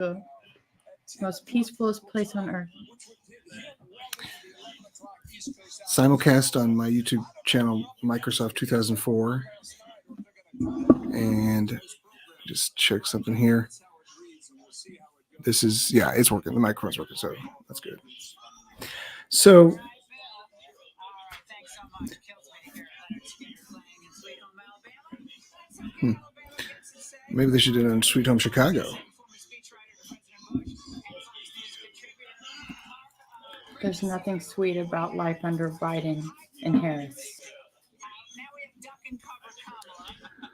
the most peacefulest place on earth. Simulcast on my YouTube channel, Microsoft 2004. And just check something here. This is, yeah, it's working. The microphone's working, so that's good. So, maybe they should do it on Sweet Home Chicago. There's nothing sweet about life under Biden and Harris.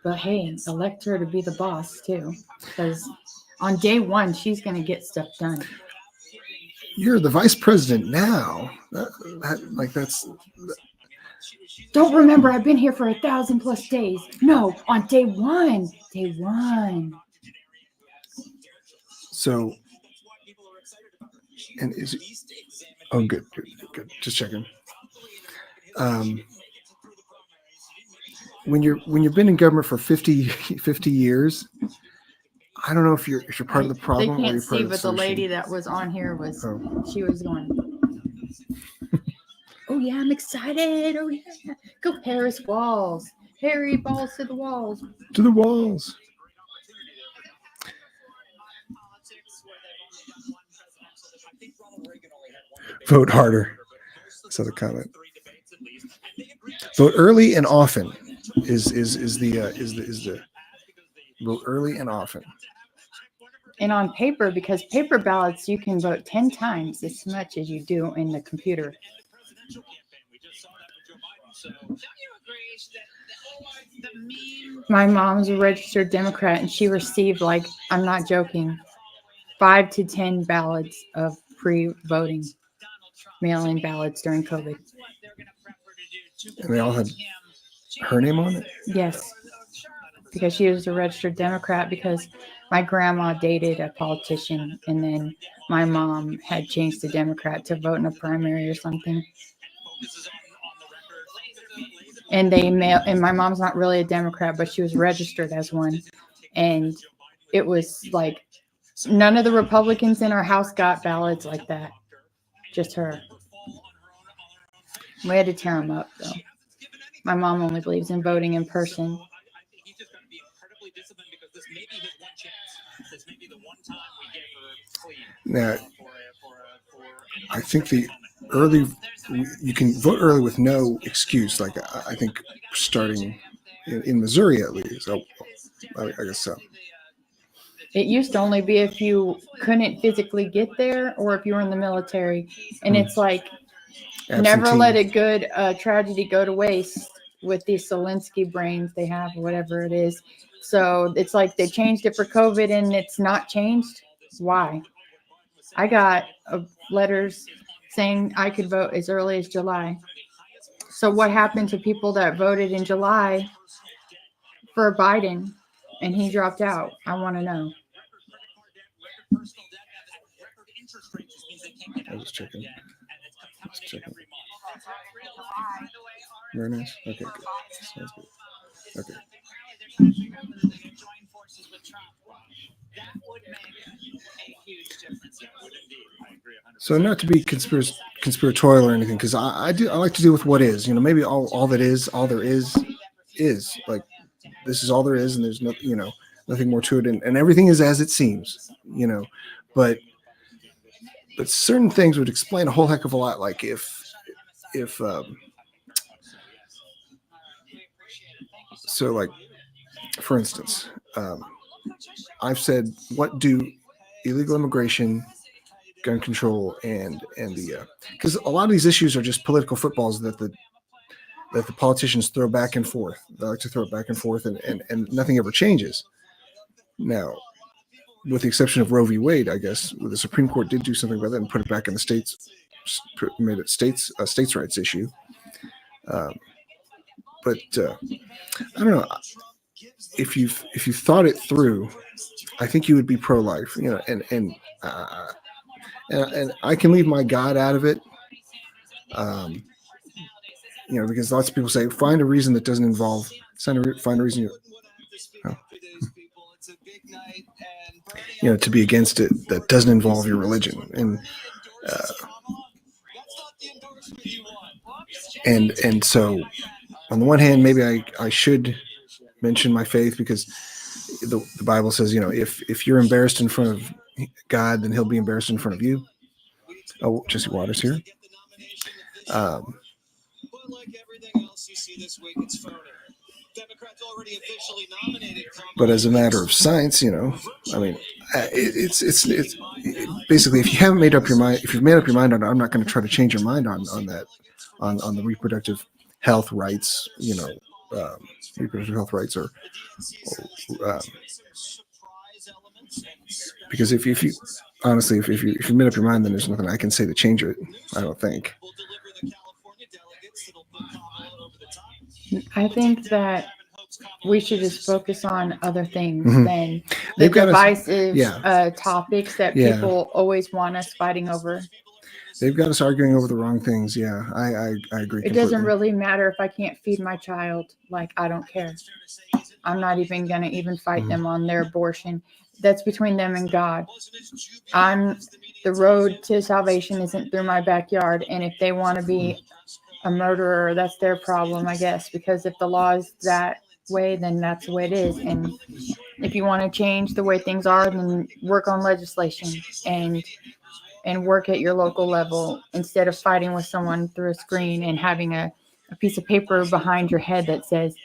But hey, elect her to be the boss too, because on day one she's going to get stuff done. You're the vice president now. That's. Don't remember, I've been here for 1,000+ days. No, on day one. Day one. So, and is it? Oh, good. Just checking. When you've been in government for 50 years, I don't know if you're part of the problem. They can't or you're see, part of but the lady that was on here was she was going. Oh yeah, I'm excited. Oh yeah, go Harris Walls. Harry balls to the walls. To the walls. Vote harder. That's the comment. Vote early and often is the vote early and often. And on paper, because paper ballots, you can vote 10 times as much as you do in the computer. My mom's a registered Democrat, and she received, like, I'm not joking, 5 to 10 ballots of pre-voting, mail-in ballots during COVID. And they all had her name on it? Yes, because she was a registered Democrat because my grandma dated a politician, and then my mom had changed to Democrat to vote in a primary or something. And and my mom's not really a Democrat, but she was registered as one. And it was like none of the Republicans in our house got ballots like that. Just her. We had to tear them up, though. My mom only believes in voting in person. Now, I think you can vote early with no excuse. Like I think starting in Missouri at least. I guess so. It used to only be if you couldn't physically get there or if you were in the military. And it's like, never let a good tragedy go to waste with these Zelensky brains they have, or whatever it is. So it's like they changed it for COVID and it's not changed. Why? I got letters saying I could vote as early as July. So what happened to people that voted in July for Biden and he dropped out? I want to know. I was checking. Very nice. Okay, good. Sounds good. Okay. So not to be conspiratorial or anything, because I like to deal with what is. Maybe all there is like this is all there is, and there's nothing more to it, and everything is as it seems. But certain things would explain a whole heck of a lot. Like if so, like for instance, I've said, what do illegal immigration, gun control, and the because a lot of these issues are just political footballs that the politicians throw back and forth. They like to throw it back and forth, and nothing ever changes. Now, with the exception of Roe v. Wade, I guess the Supreme Court did do something about that and put it back in the states, made it a states' rights issue. But I don't know. If you thought it through, I think you would be pro-life. And I can leave my God out of it. Because lots of people say find a reason that doesn't involve. Find a reason. to be against it that doesn't involve your religion. And so on the one hand, maybe I should mention my faith, because the Bible says, if you're embarrassed in front of God, then he'll be embarrassed in front of you. Oh, Jesse Waters here. But as a matter of science, it's basically, if you haven't made up your mind, if you've made up your mind on it, I'm not going to try to change your mind on that, on the reproductive health rights, reproductive health rights, or because if you honestly, if you made up your mind, then there's nothing I can say to change it. I don't think. I think that we should just focus on other things Mhm. than the They've got us- divisive yeah. topics that Yeah. people always want us fighting over. They've got us arguing over the wrong things. Yeah, I agree. It completely. doesn't really matter if I can't feed my child. Like, I don't care. I'm not even going to even fight Mhm. them on their abortion. That's between them and God. The road to salvation isn't through my backyard. And if they want to be a murderer, that's their problem, I guess. Because if the law is that way, then that's the way it is. And if you want to change the way things are, then work on legislation and work at your local level instead of fighting with someone through a screen and having a piece of paper behind your head that says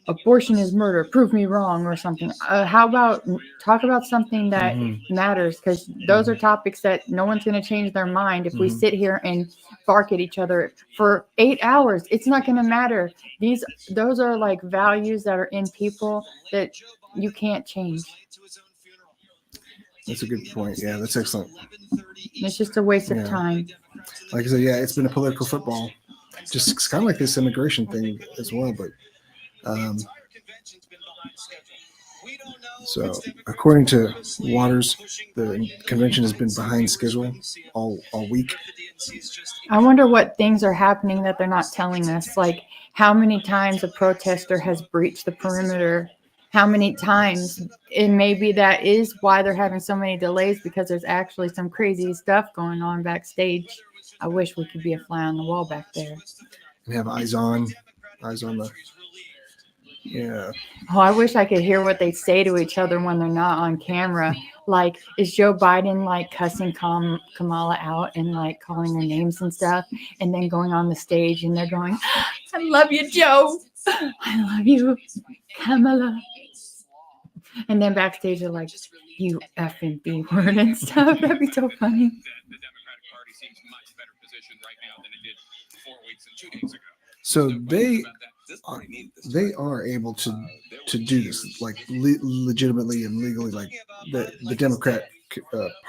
abortion is murder, prove me wrong, or something. How about talk about something that matters? Because those are topics that no one's going to change their mind if we sit here and bark at each other for 8 hours. It's not going to matter. Those are like values that are in people that you can't change. That's a good point. Yeah, that's excellent. It's just a waste of time. Like I said, yeah, it's been a political football. Just it's kind of like this immigration thing as well. But so according to Waters, the convention has been behind schedule all week. I wonder what things are happening that they're not telling us. Like how many times a protester has breached the perimeter. How many times, and maybe that is why they're having so many delays, because there's actually some crazy stuff going on backstage. I wish we could be a fly on the wall back there. And have eyes on the, yeah. Oh, I wish I could hear what they say to each other when they're not on camera. Like, is Joe Biden like cussing Kamala out and like calling her names and stuff, and then going on the stage and they're going, "I love you, Joe. I love you, Kamala." And then backstage they're like, "You effing B word" and stuff. That'd be so funny. The Democratic Party seems much better positioned right now than it did 4 weeks and 2 days ago. So they are able to do this like legitimately and legally. Like the Democrat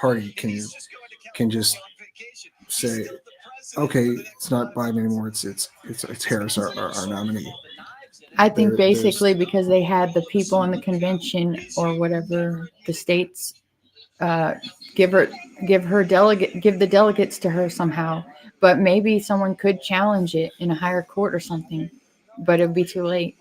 Party can just say, okay, it's not Biden anymore. It's Harris, our nominee. I think basically because they had the people in the convention or whatever the states give the delegates to her somehow. But maybe someone could challenge it in a higher court or something, but it'd be too late.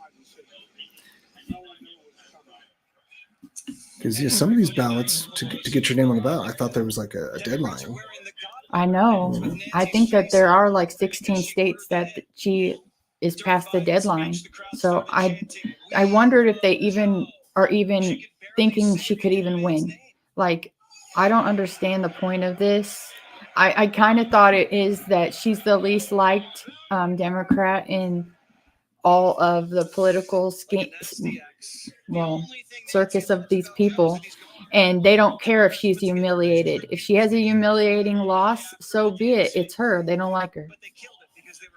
Because some of these ballots to get your name on the ballot, I thought there was like a deadline. I know. I think that there are like 16 states that she is past the deadline. So I wondered if they even are even thinking she could even win. Like, I don't understand the point of this. I kind of thought it is that she's the least liked Democrat in all of the political circus of these people. And they don't care if she's humiliated. If she has a humiliating loss, so be it. It's her. They don't like her.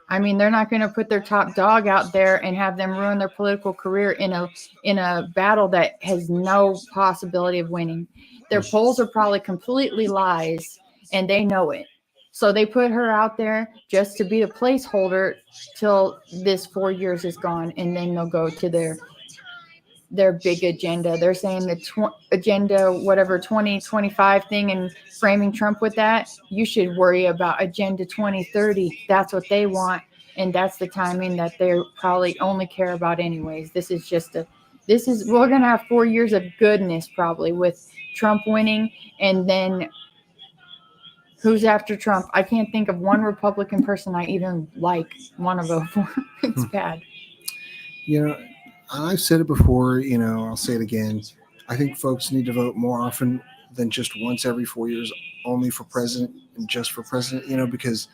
I mean, they're not going to put their top dog out there and have them ruin their political career in a battle that has no possibility of winning. Their polls are probably completely lies, and they know it. So they put her out there just to be a placeholder till this 4 years is gone, and then they'll go to their big agenda. They're saying the agenda, whatever, 2025 thing, and framing Trump with that. You should worry about Agenda 2030. That's what they want. And that's the timing that they probably only care about anyways. This is just We're going to have 4 years of goodness probably with Trump winning. And then who's after Trump? I can't think of one Republican person I even want to vote for. It's bad. You know, I've said it before, I'll say it again. I think folks need to vote more often than just once every 4 years, only for president and just for president, because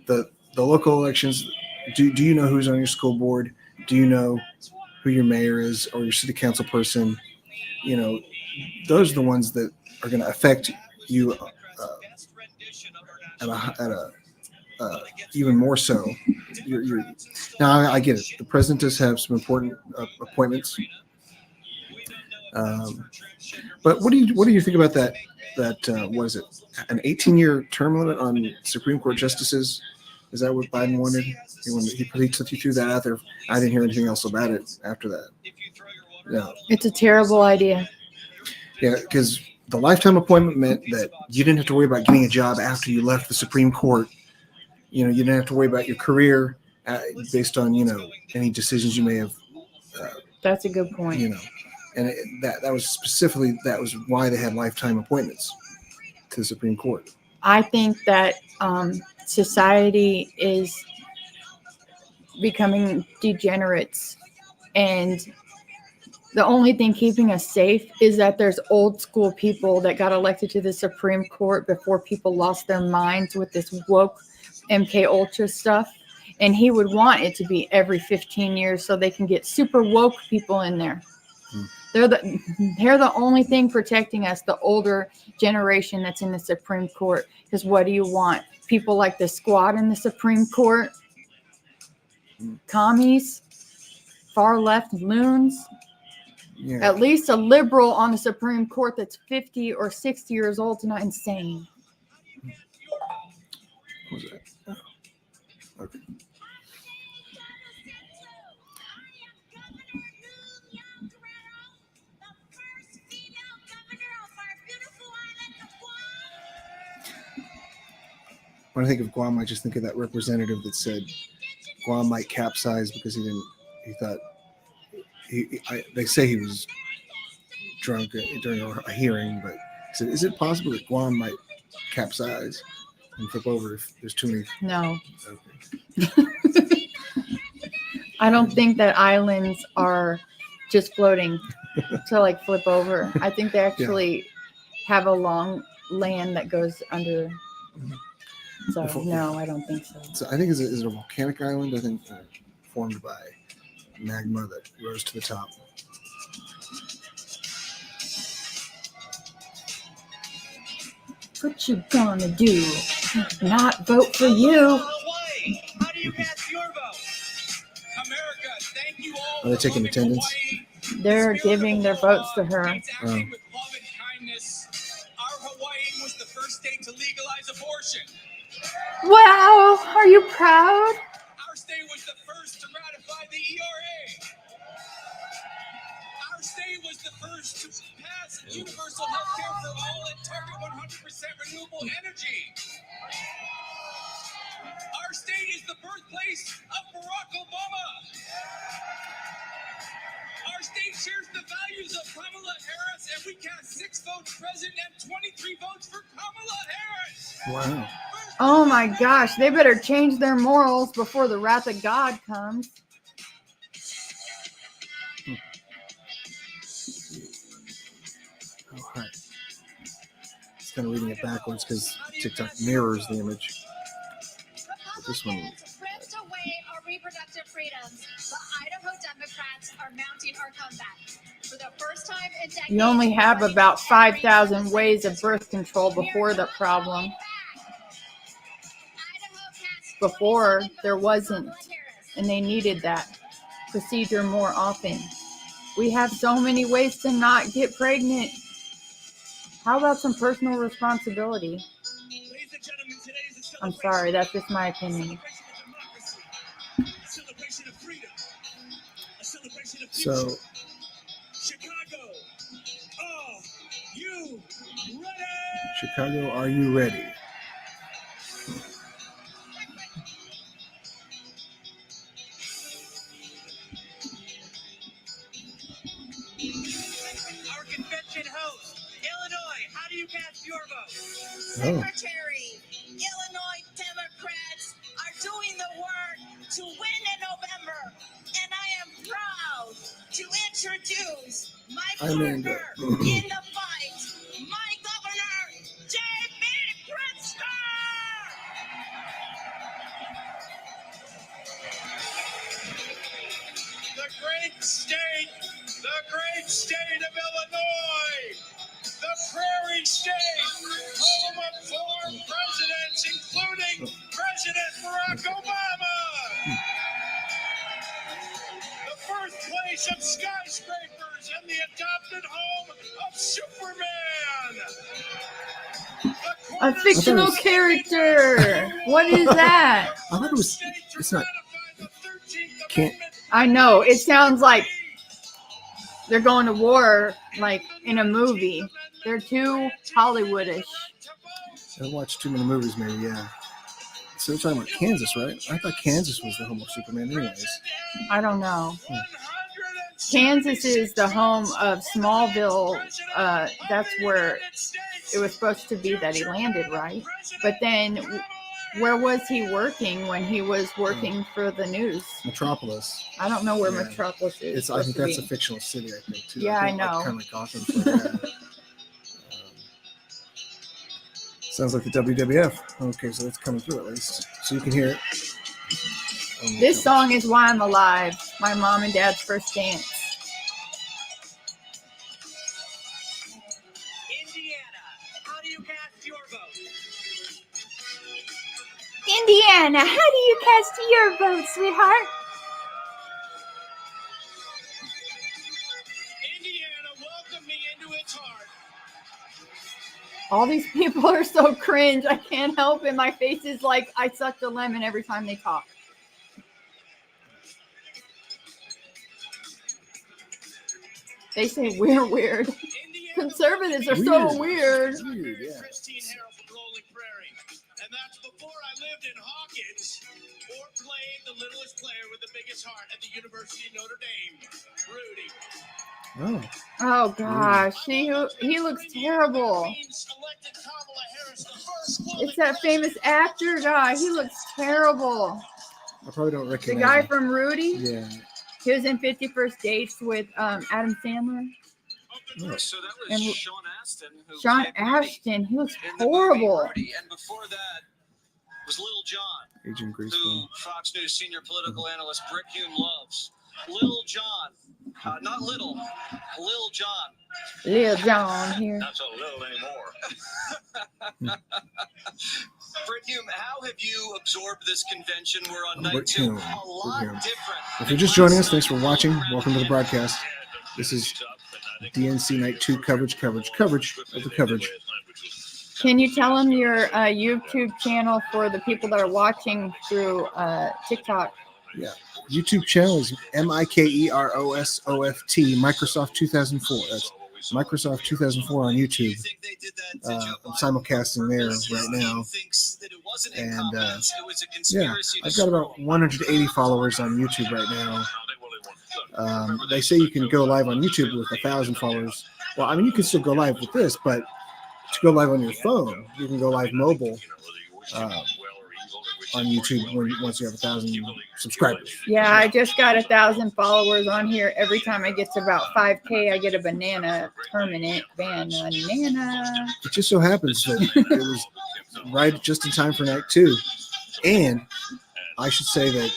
the local elections, do you know who's on your school board? Do you know who your mayor is or your city council person? Those are the ones that are going to affect you at a even more so. Now I get it. The president does have some important appointments, but what do you think about that? What is it? An 18-year term limit on Supreme Court justices? Is that what Biden wanted? He took you through that out there. I didn't hear anything else about it after that. Yeah, it's a terrible idea. Yeah, because the lifetime appointment meant that you didn't have to worry about getting a job after you left the Supreme Court. You didn't have to worry about your career based on any decisions you may have. That's a good point. And that was why they had lifetime appointments to the Supreme Court. I think that society is becoming degenerates, and the only thing keeping us safe is that there's old school people that got elected to the Supreme Court before people lost their minds with this woke MK Ultra stuff. And he would want it to be every 15 years so they can get super woke people in there. They're the only thing protecting us, the older generation that's in the Supreme Court. Because what do you want? People like the Squad in the Supreme Court? Commies? Far left loons? Yeah. At least a liberal on the Supreme Court that's 50 or 60 years old is not insane. What was that? Oh. Okay. When I think of Guam, I just think of that representative that said Guam might capsize because they say he was drunk during a hearing, but he said, is it possible that Guam might capsize and flip over if there's too many? No. Okay. I don't think that islands are just floating to flip over. I think they actually have a long land that goes under. So no, I don't think so. So I think is it a volcanic island? I think formed by magma that rose to the top. What you gonna do? Not vote for you? How do you cast your vote? America, thank you all. Are they taking attendance? They're giving their votes to her. With love and kindness, our Hawaii was the first state to legalize abortion. Wow, are you proud? Our state was the first to ratify the ERA. Our state was the first to pass universal health care for all and target 100% renewable energy. Our state is the birthplace of Barack Obama. Our state shares the values of Kamala Harris, and we cast 6 votes president and 23 votes for Kamala Harris. Wow. Oh my gosh, they better change their morals before the wrath of God comes. Oh, hi. It's kind of reading it backwards because TikTok mirrors the image. But this one. Ripped away our reproductive freedoms. The Idaho Democrats are mounting our comeback. For the first time in decades, You only have about 5,000 ways of birth control before the problem. Before, there wasn't, and they needed that procedure more often. We have so many ways to not get pregnant. How about some personal responsibility? I'm sorry, that's just my opinion. So, Chicago, are you ready? Secretary, Illinois Democrats are doing the work to win in November, and I am proud to introduce my partner in the fight, my governor, J.B. Pritzker. The great state of Illinois, the prairie state, home of 4 presidents, including President Barack Obama. The birthplace of skyscrapers and the adopted home of Superman. A fictional character. What is that? I thought it was. It's not. Can't. I know. It sounds like they're going to war, like in a movie. They're too Hollywoodish. I watched too many movies, maybe. Yeah. So we're talking about Kansas, right? I thought Kansas was the home of Superman, anyways. I don't know. Kansas is the home of Smallville. That's where it was supposed to be that he landed, right? But then, where was he working when he was working for the news? Metropolis. I don't know where Yeah. Metropolis is. I think that's a be. fictional city, I think, too. Yeah, I think, like, know. kind of like Gotham. Sounds like the WWF. Okay, so it's coming through at least. So you can hear it. This song is Why I'm Alive, my mom and dad's first dance. Indiana, how do you cast your vote? Indiana, how do you cast your vote, sweetheart? Indiana, welcome me into its heart. All these people are so cringe. I can't help it. My face is like I sucked a lemon every time they talk. They say we're weird. Conservatives are so weird. Weird, yeah. Christine Harrell from Rolling Prairie. And that's before I lived in Hawkins or played the littlest player with the biggest heart at the University of Notre Dame, Rudy. Oh, Oh gosh, he looks terrible. Queens elected Kamala Harris the first It's that famous actor guy. He looks terrible. I probably don't The recognize guy him. from Rudy. Yeah. He was in 50 First Dates with Adam Sandler. Oh. So that was And Sean Astin. Who Sean played Rudy Ashton. He looks in the movie horrible. Rudy. And before that was Lil Jon, Agent who Greaseball. Fox News senior political analyst Britt Hume loves. Lil Jon, not little, Lil Jon. Lil John here. Not so little anymore. Britt Hume, how have you absorbed this convention? We're on night Britt 2. Hume. A lot Britt Hume. different. If you're just joining us, thanks for watching. Welcome to the broadcast. This is DNC Night 2 coverage of the coverage. Can you tell them your YouTube channel for the people that are watching through TikTok? Yeah. YouTube channel is MIKEROSOFT, Microsoft 2004. That's Microsoft 2004 on YouTube. I'm simulcasting there right now. And yeah, I've got about 180 followers on YouTube right now. They say you can go live on YouTube with 1,000 followers. Well, I mean, you can still go live with this, but to go live on your phone, you can go live mobile on YouTube once you have 1,000 subscribers. Yeah, I just got 1,000 followers on here. Every time I get to about 5K, I get a banana permanent banana. It just so happens that it was right just in time for night 2. And I should say that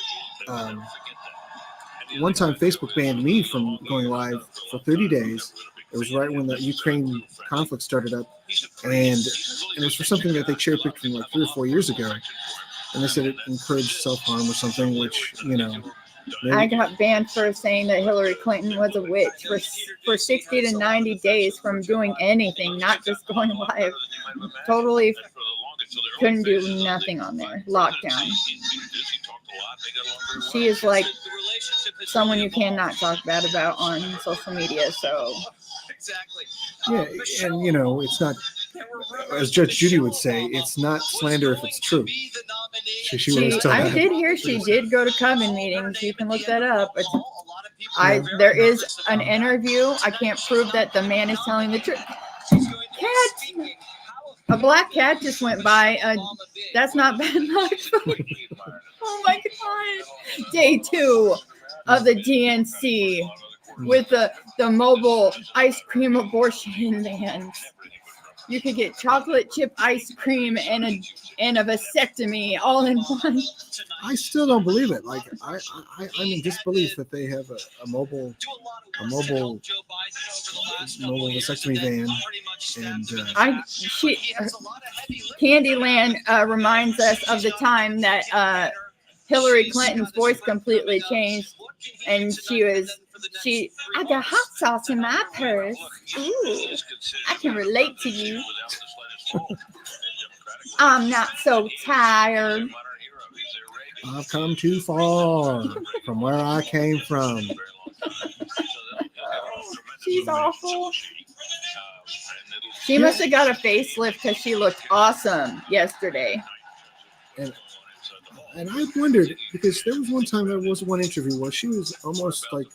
one time Facebook banned me from going live for 30 days. It was right when the Ukraine conflict started up. And it was for something that they cherry-picked from like 3 or 4 years ago. And they said it encouraged self-harm or something, which, you know. I got banned for saying that Hillary Clinton was a witch for 60 to 90 days from doing anything, not just going live. Totally couldn't do nothing on there. Lockdown. She is like someone you cannot talk bad about on social media. So Yeah, and you know, it's not, as Judge Judy would say, it's not slander if it's true. She would always tell I that. did hear she did go to coven meetings. You can look that up. There is an interview. I can't prove that the man is telling the truth. Cat. A black cat just went by. That's not bad luck. Oh my God. Day 2 of the DNC with the mobile ice cream abortion vans. You could get chocolate chip ice cream and a vasectomy all in one. I still don't believe it. Like I'm in disbelief that they have a mobile vasectomy van, and Candyland reminds us of the time that Hillary Clinton's voice completely changed, and I got hot sauce in my purse. Ooh, I can relate to you. I'm not so tired. I've come too far from where I came from. She's awful. She must have got a facelift because she looked awesome yesterday. And I wondered, because there was one time, there was one interview where she was almost like,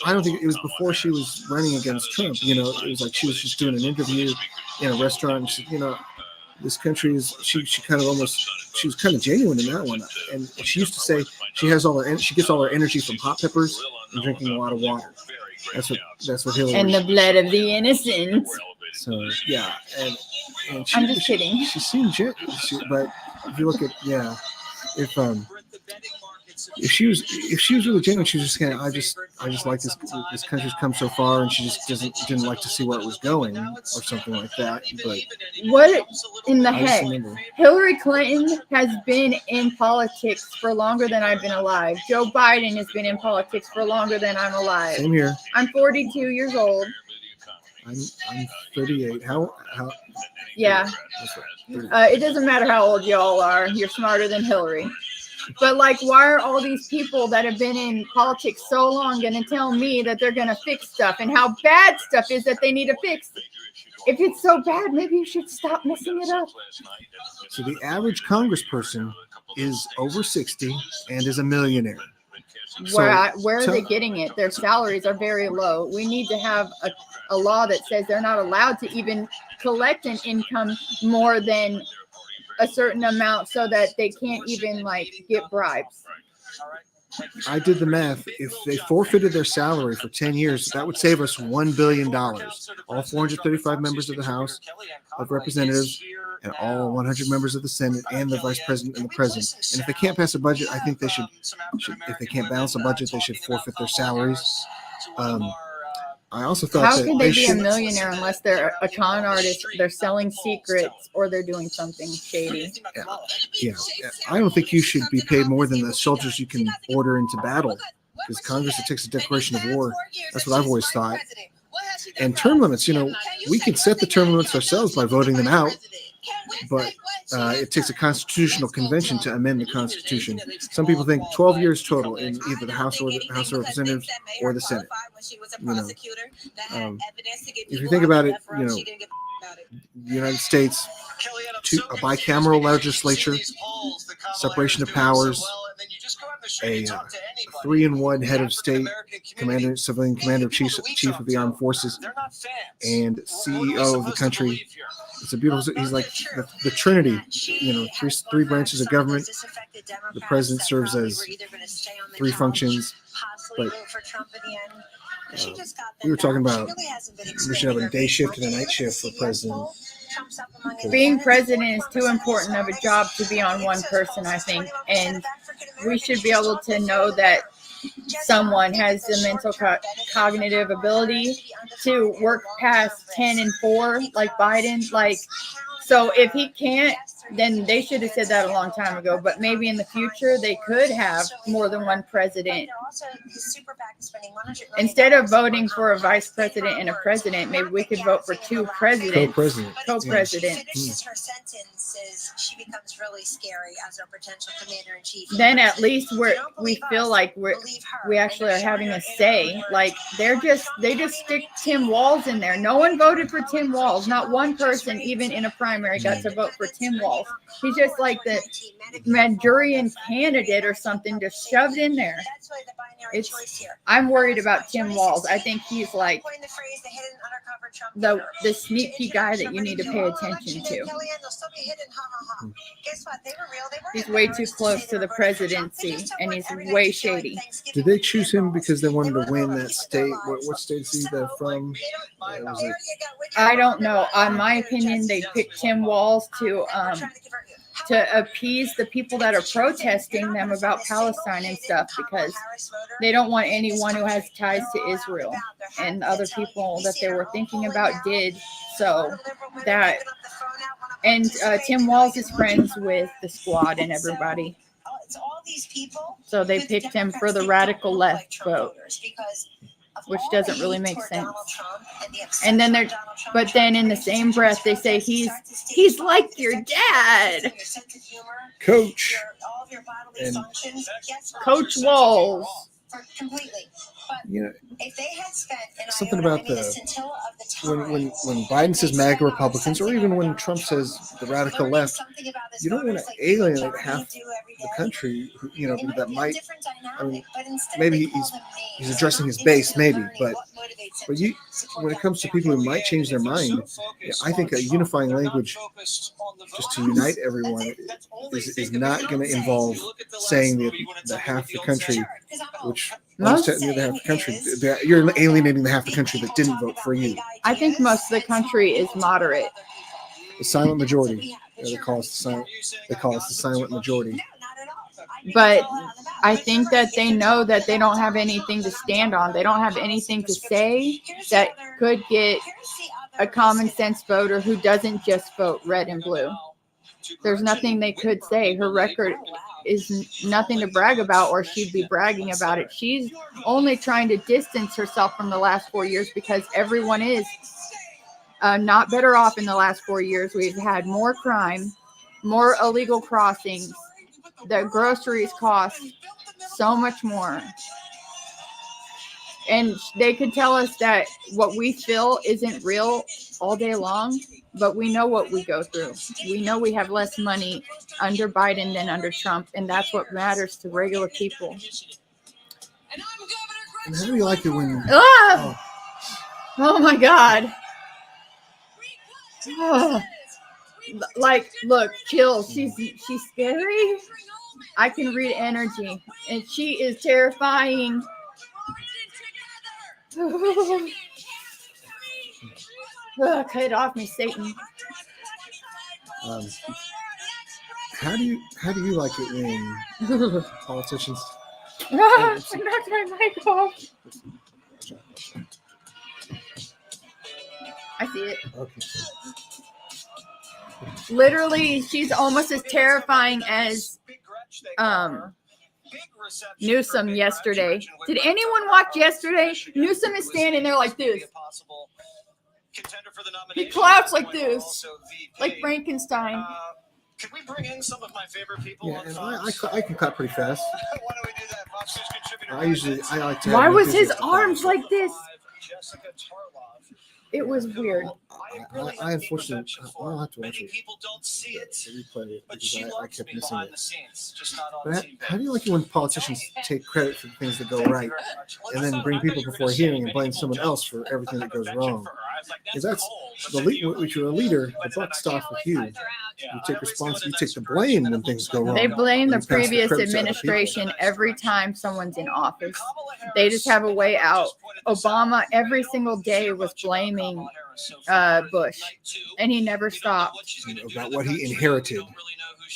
I don't think it was before she was running against Trump. You know, it was like she was just doing an interview in a restaurant. And she, you know, this country is, she was kind of genuine in that one. And she used to say she gets all her energy from hot peppers and drinking a lot of water. That's what Hillary. And the blood of the innocent. So yeah, and she, I'm just kidding. She seemed but if you look at if she was really genuine, she was just kind of I just like this country's come so far, and she just didn't like to see where it was going or something like that. But what in the heck? Hillary Clinton has been in politics for longer than I've been alive. Joe Biden has been in politics for longer than I'm alive. Same here. I'm 42 years old. I'm 38. How? Yeah. It doesn't matter how old y'all are. You're smarter than Hillary. But like, why are all these people that have been in politics so long going to tell me that they're going to fix stuff and how bad stuff is that they need to fix? If it's so bad, maybe you should stop messing it up. So the average congressperson is over 60 and is a millionaire. Where are they getting it? Their salaries are very low. We need to have a law that says they're not allowed to even collect an income more than a certain amount so that they can't even like get bribes. I did the math. If they forfeited their salary for 10 years, that would save us $1 billion. All 435 members of the House of Representatives and all 100 members of the Senate and the Vice President and the President. And if they can't pass a budget, I think they should if they can't balance a budget, they should forfeit their salaries. I also thought how can they be a millionaire unless they're a con artist, they're selling secrets, or they're doing something shady? Yeah. I don't think you should be paid more than the soldiers you can order into battle, because Congress takes a declaration of war. That's what I've always thought. And term limits, we can set the term limits ourselves by voting them out, but it takes a constitutional convention to amend the Constitution. Some people think 12 years total in either the House of Representatives or the Senate. If you think about it, the United States, a bicameral legislature, separation of powers, a 3-in-1 head of state, civilian commander, chief of the armed forces, and CEO of the country. It's a beautiful. He's like the Trinity. Three branches of government. The president serves as 3 functions. But we were talking about we should have a day shift and a night shift for president. Being president is too important of a job to be on one person, I think, and we should be able to know that someone has the mental cognitive ability to work past 10 and 4 like Biden. So if he can't, then they should have said that a long time ago. But maybe in the future they could have more than one president. Instead of voting for a vice president and a president, maybe we could vote for 2 presidents. Co-president. Yeah. becomes really scary as our potential commander in chief. then at least we feel like we actually are having a say. Like they just stick Tim Walz in there. No one voted for Tim Walz. Not one person, even in a primary, got to vote for Tim Walz. He's just like the Manchurian candidate or something, just shoved in there. I'm worried about Tim Walz. I think he's like the sneaky guy that you need to pay attention to. He's way too close to the presidency, and he's way shady. Did they choose him because they wanted to win that state? What state is he from? I don't know. In my opinion, they picked Tim Walz to appease the people that are protesting them about Palestine and stuff, because they don't want anyone who has ties to Israel. And other people that they were thinking about did. So that, and Tim Walz is friends with the Squad and everybody. So they picked him for the radical left vote, which doesn't really make sense. And then but then in the same breath, they say he's like your dad, Coach. And Coach Walz. Completely. You know, if they had spent something about when Biden says MAGA Republicans, or even when Trump says the radical left, you don't want to alienate half the country. You know, that might. I mean, maybe he's addressing his base, maybe, but when it comes to people who might change their mind, I think a unifying language, just to unite everyone, is not going to involve saying that half the country, which most the other half the country, you're alienating the half the country that didn't vote for you. I think most of the country is moderate. The silent majority. They call us the silent majority. But I think that they know that they don't have anything to stand on. They don't have anything to say that could get a common sense voter who doesn't just vote red and blue. There's nothing they could say. Her record is nothing to brag about, or she'd be bragging about it. She's only trying to distance herself from the last 4 years because everyone is not better off in the last 4 years. We've had more crime, more illegal crossings. The groceries cost so much more. And they could tell us that what we feel isn't real all day long, but we know what we go through. We know we have less money under Biden than under Trump, and that's what matters to regular people. And how do you like it when... Oh my God. Like, look, chill. She's scary. I can read energy, and she is terrifying. Cut it off me, Satan. How do you like it when politicians? I knocked my mic off. I see it. Okay. Literally, she's almost as terrifying as Newsom yesterday. Did anyone watch yesterday? Newsom is standing there like this. He claps like this, like Frankenstein. Can we bring in some of my favorite people? Yeah, and I can clap pretty fast. Why don't we do that? Fox News contributor. I like to. Why was his arms like this? Jessica Tarlov. It was weird. I unfortunately, I'll have to watch Many it. people don't see it, Replay it but because she I loves to kept be missing behind it. the scenes, just not on But TV. how do you like it when politicians take credit for the things that go right, and then bring people before a hearing and blame someone else for everything that goes wrong? Because that's if you're a leader, the buck stops with you. You take responsibility. You take the blame when things go wrong. They blame the You pass the previous credit to other administration every time someone's in office. They just have a way out. Obama every single day was blaming Bush, and he never stopped. About what he inherited.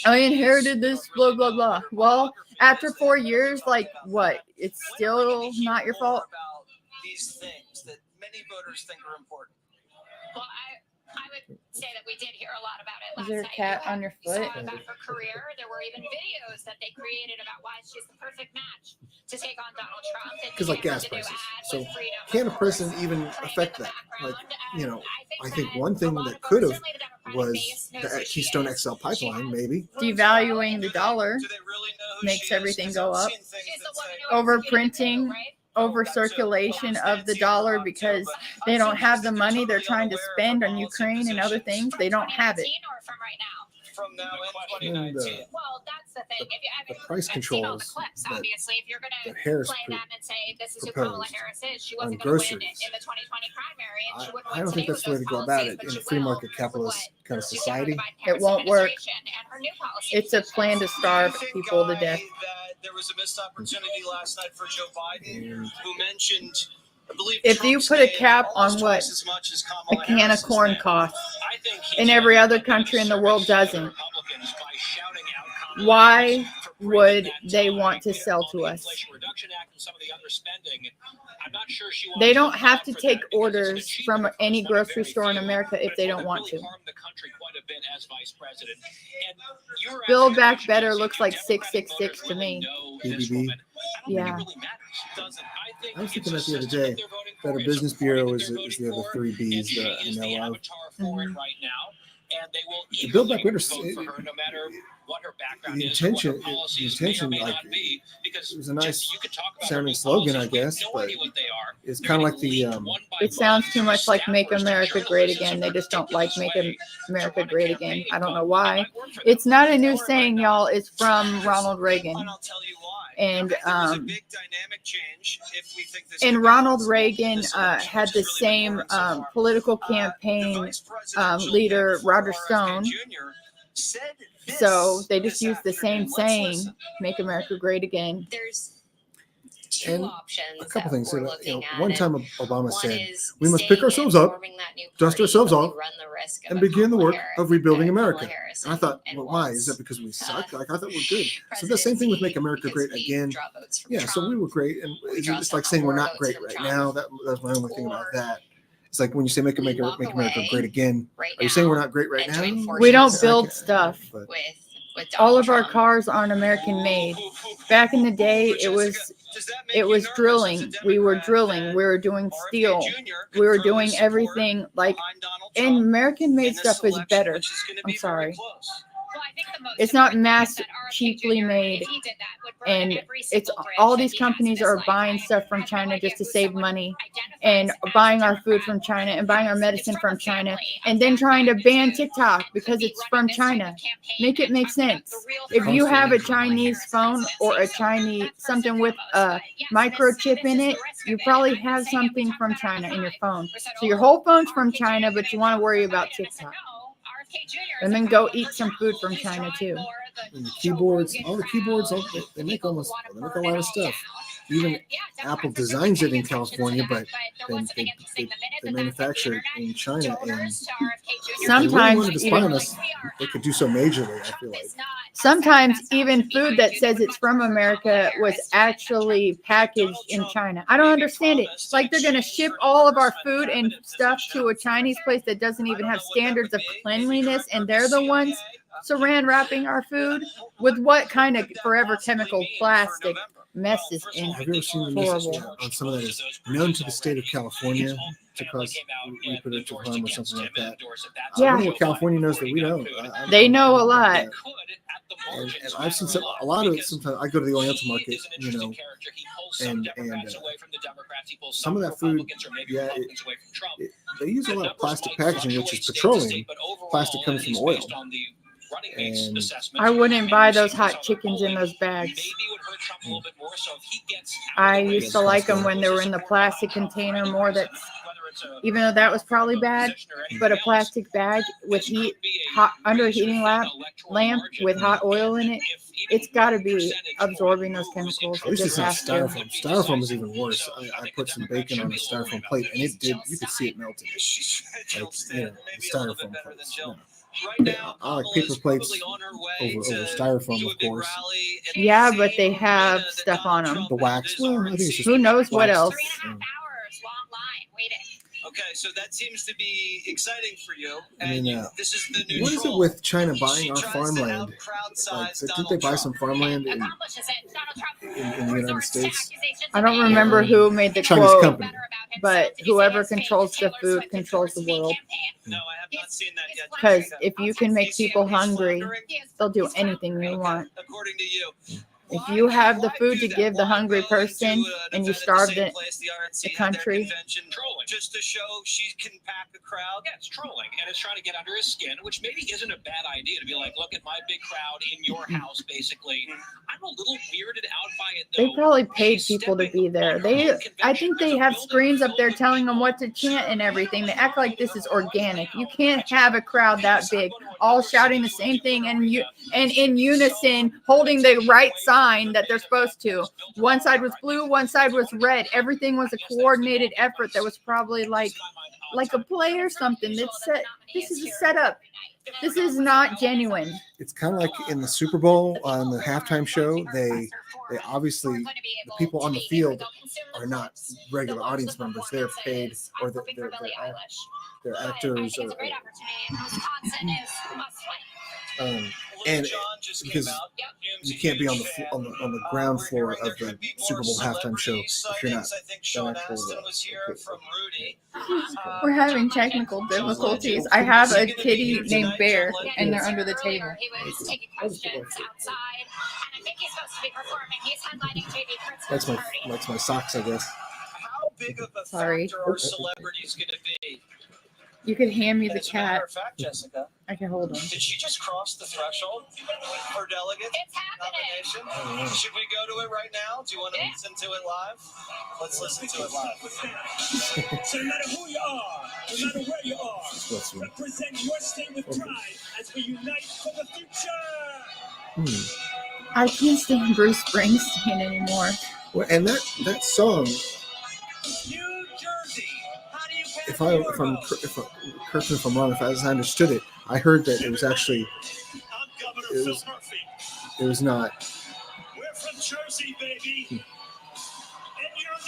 I inherited this, blah, blah, blah. Well, after 4 years, like, what? It's still not your fault? About these things that many voters think are important. Well, I would say that we did hear a lot about it Is last there a night. cat on your You foot? saw about her career. There were even videos that they created about why she's the perfect match to take on Donald Trump. Because like gas prices. So can a president even affect that? Like, you know, I think one thing that could have was the Keystone XL pipeline, maybe. Devaluing the dollar makes everything go up. Overprinting, over circulation of the dollar because they don't have the money they're trying to spend on Ukraine and other things. They don't have it. From now in And 2019. Well, that's the thing. the price I've seen all the controls clips, that- obviously. If you're going that to Harris play them and say this is who proposed Kamala Harris is, she on wasn't going to win groceries. in the 2020 primary, and she wouldn't I win don't think today that's with the way to those go about policies, it but in she a free will market capitalist with kind of what she's society. done with the Biden It won't work. administration and her new policy It's a plan to Do starve you think, people to Guy, death. that there was a missed opportunity last night for Joe Biden, And who mentioned, I believe, If you Trump's put a name cap on almost what twice as much as a Kamala can of Harris's corn name. costs, I think he's in every done other a country in the disservice world to the doesn't. Republicans by shouting out Kamala Why Harris for breaking would that they tie want to on sell the to us? Inflation Reduction Act and some of the other spending. I'm not sure she They wants don't to have fight to for take that because it's an orders achievement from for us, any one of grocery very store in few, America but if they it's don't one want that to. really harmed the country quite a bit as vice president. And you're Build asking Back questions Better as if looks like Democratic 666 voters to really me. know this BBB. woman. I don't Yeah. think it really matters. It doesn't. I was thinking it's that the a other system day. that they're voting for. Better It's a Business party Bureau that is they're the voting other for, three and B's she that I is the know of. avatar for it right now. And they will The Build Back eagerly Better, vote for her, no matter what her background the is or what her intention, policies the intention, may or may like, not be. Because it was a nice Jesse, you could talk about sounding her slogan, policies, I we have guess, no but idea what they are. it's They're kind of like getting the leaked one by It sounds one too to much like Make staffers, to America Great journalists. Again. They just don't It's like a Make ridiculous way America to Great run a Again. campaign, I don't know but it why. might work for them. It's not a new Or it might saying, not. y'all. It's from Ronald Reagan. And I'll tell you why. And There was a big dynamic change if we think this and could be Ronald possible. Reagan This election, had which the has really been same boring so far. political The campaign vice presidential leader, pick for Roger RFK Stone. Jr. said this So they just this used the same afternoon. Let's saying, listen. Make America Great Again. There's two And options. a couple that things. we're You know, looking at. one And time Obama one said, is "We must pick staying ourselves and up, forming that new dust party, ourselves but we off, run the risk of and a begin the Kamala work Harris of rebuilding that Kamala America." Harris And I thought, and well, why? wants, Is that because we suck? Like, I thought we're good. presidency So the same thing with Make America because Great we Again. draw votes from Yeah, so we Trump. were great, and We it's draw just like somehow saying we're more not votes great from right Trump. now. That's my only thing about Or that. It's like when you say Make we America, walk Make America away Great Again. right Are you saying now we're not great right and now? join We don't forces build stuff. But with All Donald of our Trump. cars aren't American made. Back in the day, it was drilling. We were drilling. We were doing steel. We were doing everything like, and American made stuff is better. I'm sorry. Well, I think the most It's not important thing is mass that RFK cheaply Jr., made, if he did that, would burn and every it's single bridge all that these he has in companies his are life. buying I stuff from have no China idea just to who save someone money identifies and as buying our food Democrat from China and buying our because medicine it's from a China family and of then that trying to ban magnitude TikTok to because be it's running from this type of China. campaign Make it and make talking about sense. the real If you threat have a to Kamala Chinese Harris' phone or a presidency. Chinese That's first something and with foremost. a But yes, microchip this in is it, the risk you of it. probably I'm have saying it, we something talk from about it all China the in your time. phone. We said, So your oh, whole phone's from RFK Jr. China, is but gonna you want to vote worry for about Biden. I said, TikTok. no, RFK Jr. is And a then go problem eat for some Trump. food from He's China drawing too. more the and the Joe keyboards, Rogan all the keyboards, crowd, they the make people who almost, want to they make a burn lot it of all stuff. down. Even And yeah, Apple Democrats have been designs it paying in attention to California, that, but there they, was something they, interesting the minute they that manufacture it the in China. And donors to RFK Jr. if they really Sometimes wanted to spy even on us, they could do so majorly, I feel like. sometimes even food that says it's from America was actually packaged in China. I don't understand it. It's like they're going to ship all of our food and stuff to a Chinese place that doesn't even have standards of cleanliness, and they're the ones saran wrapping our food with what kind of forever chemical plastic messes in. Have you ever seen the Horrible. news on some of that is known to the state of California to cause reproductive harm or something like that? I Yeah. wonder what California knows that we don't. They know a lot. And I've seen a lot of it. Sometimes I go to the Oriental Market, you know, and some of that food, yeah, they use a lot of plastic packaging, which is petroleum. Plastic comes from oil. And I wouldn't buy those hot chickens in those bags. I used to like them when they were in the plastic container more. That's even though that was probably bad, but a plastic bag with heat, hot under a heating lamp with hot oil in it, it's got to be absorbing those chemicals. at It least just it's not has to. styrofoam. Styrofoam is even worse. I put some bacon on a styrofoam plate, and it did. You could see it melting. Like, you know, the styrofoam plates. No. I like paper plates over styrofoam, of course. Yeah, but they have stuff on them. The wax. Well, I think it's just Who knows what wax. else? 3.5 hours long line waiting. Okay, so that seems to be exciting for you. And then, this is the new what is it troll. with China buying She our tries to farmland? Like, out-crowd-size didn't Donald they buy Trump. some farmland in Accomplishes it. Donald Trump the United resorts to States? accusations I don't of remember Yeah. who made the Chinese quote, company. but whoever controls the food controls the world. No, I have not seen that yet. Because Jessica. if you can make people hungry, they'll do anything you want. According to you. If you have the food to give the hungry person and you starve the country, just to show she can pack a crowd. Yeah, it's trolling, and it's trying to get under his skin, which maybe isn't a bad idea to be like, look at my big crowd in your house, basically. I'm a little weirded out by it, though. they probably paid people to be there. I think they have screens up there telling them what to chant and everything. They act like this is organic. You can't have a crowd that big, all shouting the same thing and in unison, holding the right sign that they're supposed to. One side was blue, one side was red. Everything was a coordinated effort. That was probably like a play or something. This is a setup. This is not genuine. It's kind of like in the Super Bowl on the halftime show. They obviously, the people on the field are not regular audience members. They're paid, or they're actors, or and because you can't be on the ground floor of the Super Bowl halftime show if you're not an actual. We're having technical difficulties. I have a kitty named Bear, and they're under the table. That's my socks, I guess. How big of a Sorry. factor are celebrities going to be? You could hand me the As a matter cat. of fact, Jessica, I can hold him. did she just cross the threshold for delegate It's happening. nomination? Should we go to it right now? Do you want to listen to it live? Let's listen to it live. So no matter who you are, no matter where you are, Bless you. represent your state with pride as we unite for the future. I can't stand Bruce Springsteen anymore. Well, and that song, New Jersey. How do you pass if correct me if I'm wrong, as I understood it, I heard that it was actually I'm Governor It Phil was- Murphy. it was not We're from Jersey, baby. And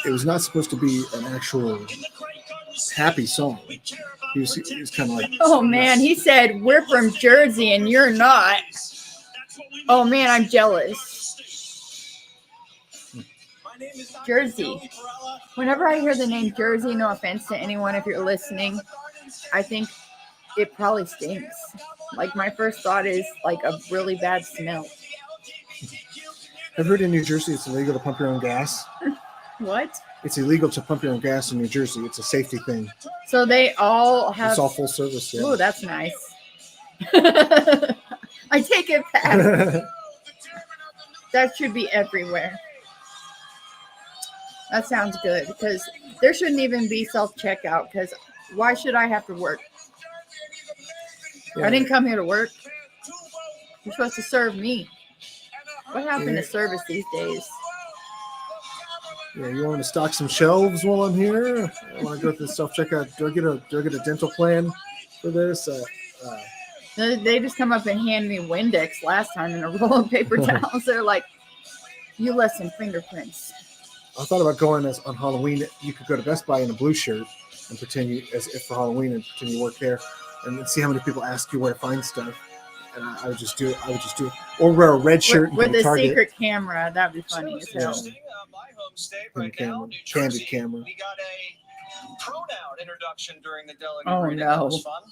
it was not supposed to be an actual in the great Garden State. happy song. We care about He was kind of like, Oh man, he said we're from Jersey and you're not. Oh man, I'm jealous. Jersey. Whenever I hear the name Jersey, no offense to anyone if you're listening, I think it probably stinks. Like my first thought is like a really bad smell. I've heard in New Jersey it's illegal to pump your own gas. What? It's illegal to pump your own gas in New Jersey. It's a safety thing. So they all have. It's all full service. Oh, Yeah. that's nice. I take it back. That should be everywhere. That sounds good because there shouldn't even be self-checkout because why should I have to work? I didn't come here to work. You're supposed to serve me. What happened to service these days? Yeah, you want me to stock some shelves while I'm here? I want to go through the self-checkout. Do I get a dental plan for this? They just come up and hand me Windex last time in a roll of paper towels. They're like, you left some fingerprints. I thought about going on Halloween. You could go to Best Buy in a blue shirt and pretend you as if for Halloween and pretend you work there, and see how many people ask you where to find stuff. And I would just do it. Or wear a red shirt With and a Target. secret camera. That'd be funny as hell. My home state And right camera. now, New Candid Jersey. camera. We got a pronoun introduction during the delegate Oh, reading. no. That was fun.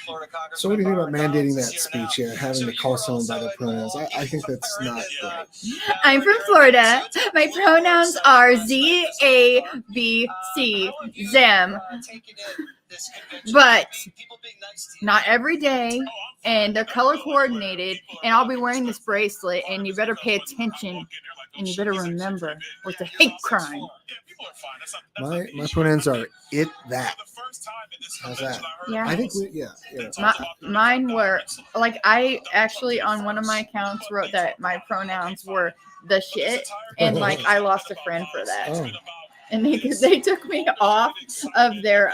Florida Congressman So what do you think about Byron mandating Donalds that is here now. speech? Yeah, having So to you call were someone by also their in pronouns. Milwaukee I think for that's Parade, not and, right. I'm from Florida. My pronouns are Z, A, B, C, them. But not every day, and they're color coordinated, and I'll be wearing this bracelet, and you better pay attention, and you better remember, or it's a hate crime. My pronouns are it that. How's that? Yeah. I think yeah. Mine were, like, I actually, on one of my accounts, wrote that my pronouns were the shit, and, like, I lost a friend for that. Oh, And they took me off of their,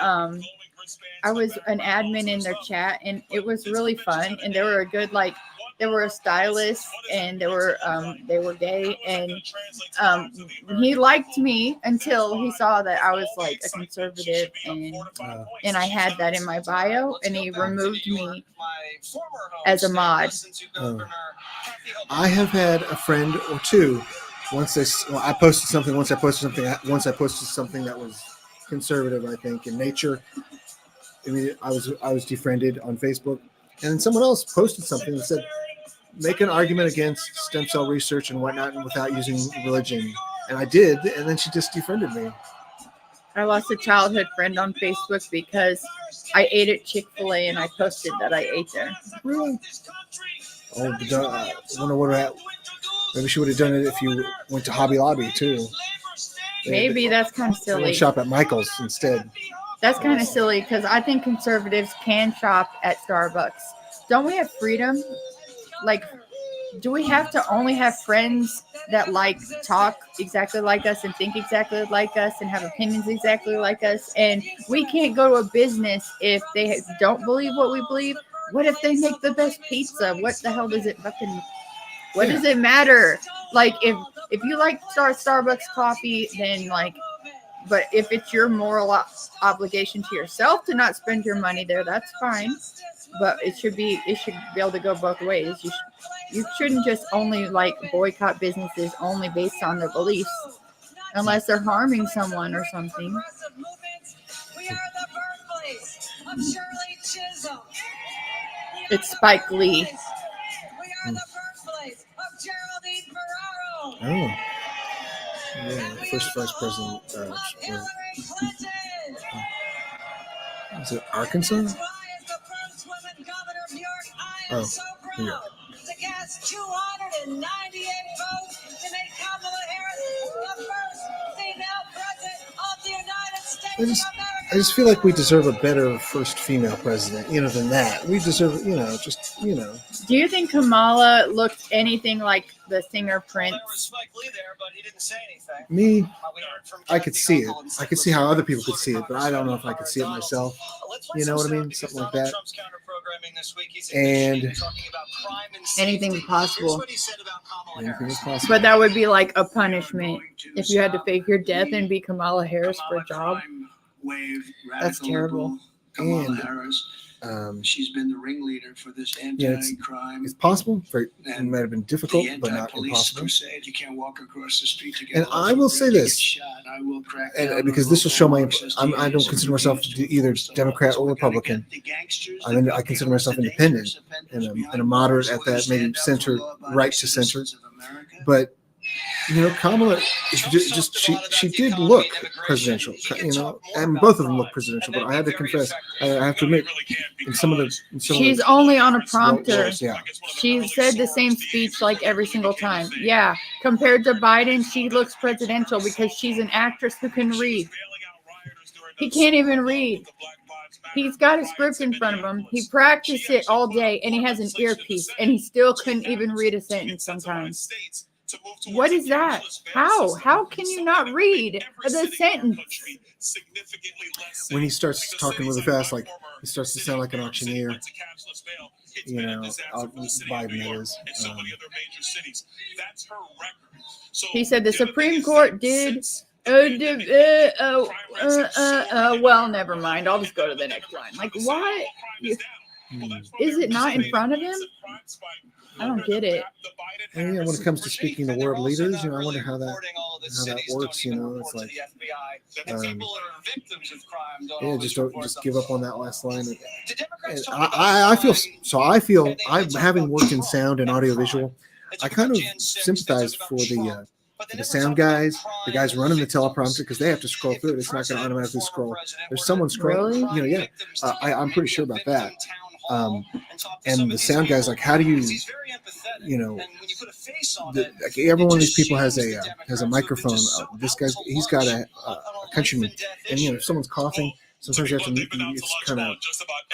I was an admin in their chat, and it was really fun, and they were a good, like, They were a stylist, and they were gay, and he liked me until he saw that I was like a conservative, and I had that in my bio, and he removed me as a mod. I have had a friend or two. I posted something that was conservative, I think, in nature. I mean, I was defriended on Facebook, and then someone else posted something that said, "Make an argument against stem cell research and whatnot, and without using religion." And I did, and then she just defriended me. I lost a childhood friend on Facebook because I ate at Chick-fil-A and I posted that I ate there. Really? Oh, I wonder what. Maybe she would have done it if you went to Hobby Lobby too. Maybe that's kind of silly. Shop at Michael's instead. That's kind of silly because I think conservatives can shop at Starbucks. Don't we have freedom? Like, do we have to only have friends that like talk exactly like us and think exactly like us and have opinions exactly like us? And we can't go to a business if they don't believe what we believe. What if they make the best pizza? What the hell does it fucking... What does it matter? Like, if you like Starbucks coffee, then like, but if it's your moral obligation to yourself to not spend your money there, that's fine. But it should be able to go both ways. You shouldn't just only like boycott businesses only based on their beliefs, unless they're harming someone or something. We are the birthplace of Shirley Chisholm. It's Spike Lee. We are the birthplace of Geraldine Ferraro. Oh. Yeah, first vice president. Hillary Clinton. Is it Arkansas? That's why, as the first woman governor of New York, I am so proud yeah. to cast 298 votes to make Kamala Harris the first female president of the United States of America. I just feel like we deserve a better first female president, than that. We deserve, Do you think Kamala looked anything like the singer Prince? There was Spike Lee there, but he didn't say anything. Me, We heard from I could Kathy see it. Hochul and I could see how other people could see it, but I don't know if I could see it myself. Let's play You know some what I mean? sound Something like because that. Donald Trump's counter-programming this week. He's And talking about crime and Anything's safety. possible. Here's what he said about Kamala anything Harris. is possible. But that would be like a punishment if you had to fake your death and be Kamala Harris for a job. That's terrible. Kamala And, Harris. Um, She's been the ringleader for this Yeah, anti-crime, it's possible. It And might have been difficult, the but not anti-police impossible. crusade. You can't walk across the street to get And I will say this, I will crack and down because on this will show my, local I don't consider myself either Democrat or Republican. I consider myself independent and a moderate at that, maybe center, right to center. But Kamala, she did look presidential, and both of them look presidential. But I had to confess, I have to admit, in some of the, She's only on a prompter. roles, yeah. She said the same speech like every single time. Yeah, compared to Biden, she looks presidential because she's an actress who can read. He can't even read. He's got a script in front of him. He practiced it all day, and he has an earpiece, and he still couldn't even read a sentence sometimes. What is that? How can you not read the sentence? When he starts talking really fast, like he starts to sound like an auctioneer. Biden is. He said the Supreme Court did. Well, never mind. I'll just go to the next line. Like, what? Is it not in front of him? I don't get it. And when it comes to speaking to world leaders, I wonder how that works. It's like, just give up on that last line. And I feel I'm having worked in sound and audiovisual. I kind of sympathize for the sound guys, the guys running the teleprompter, because they have to scroll through it. It's not going to automatically scroll. There's someone scrolling. Really? I'm pretty sure about that. And the sound guys, like, how do you, like every one of these people has a microphone. This guy's, he's got a countryman, and if someone's coughing, sometimes you have to. It's kind of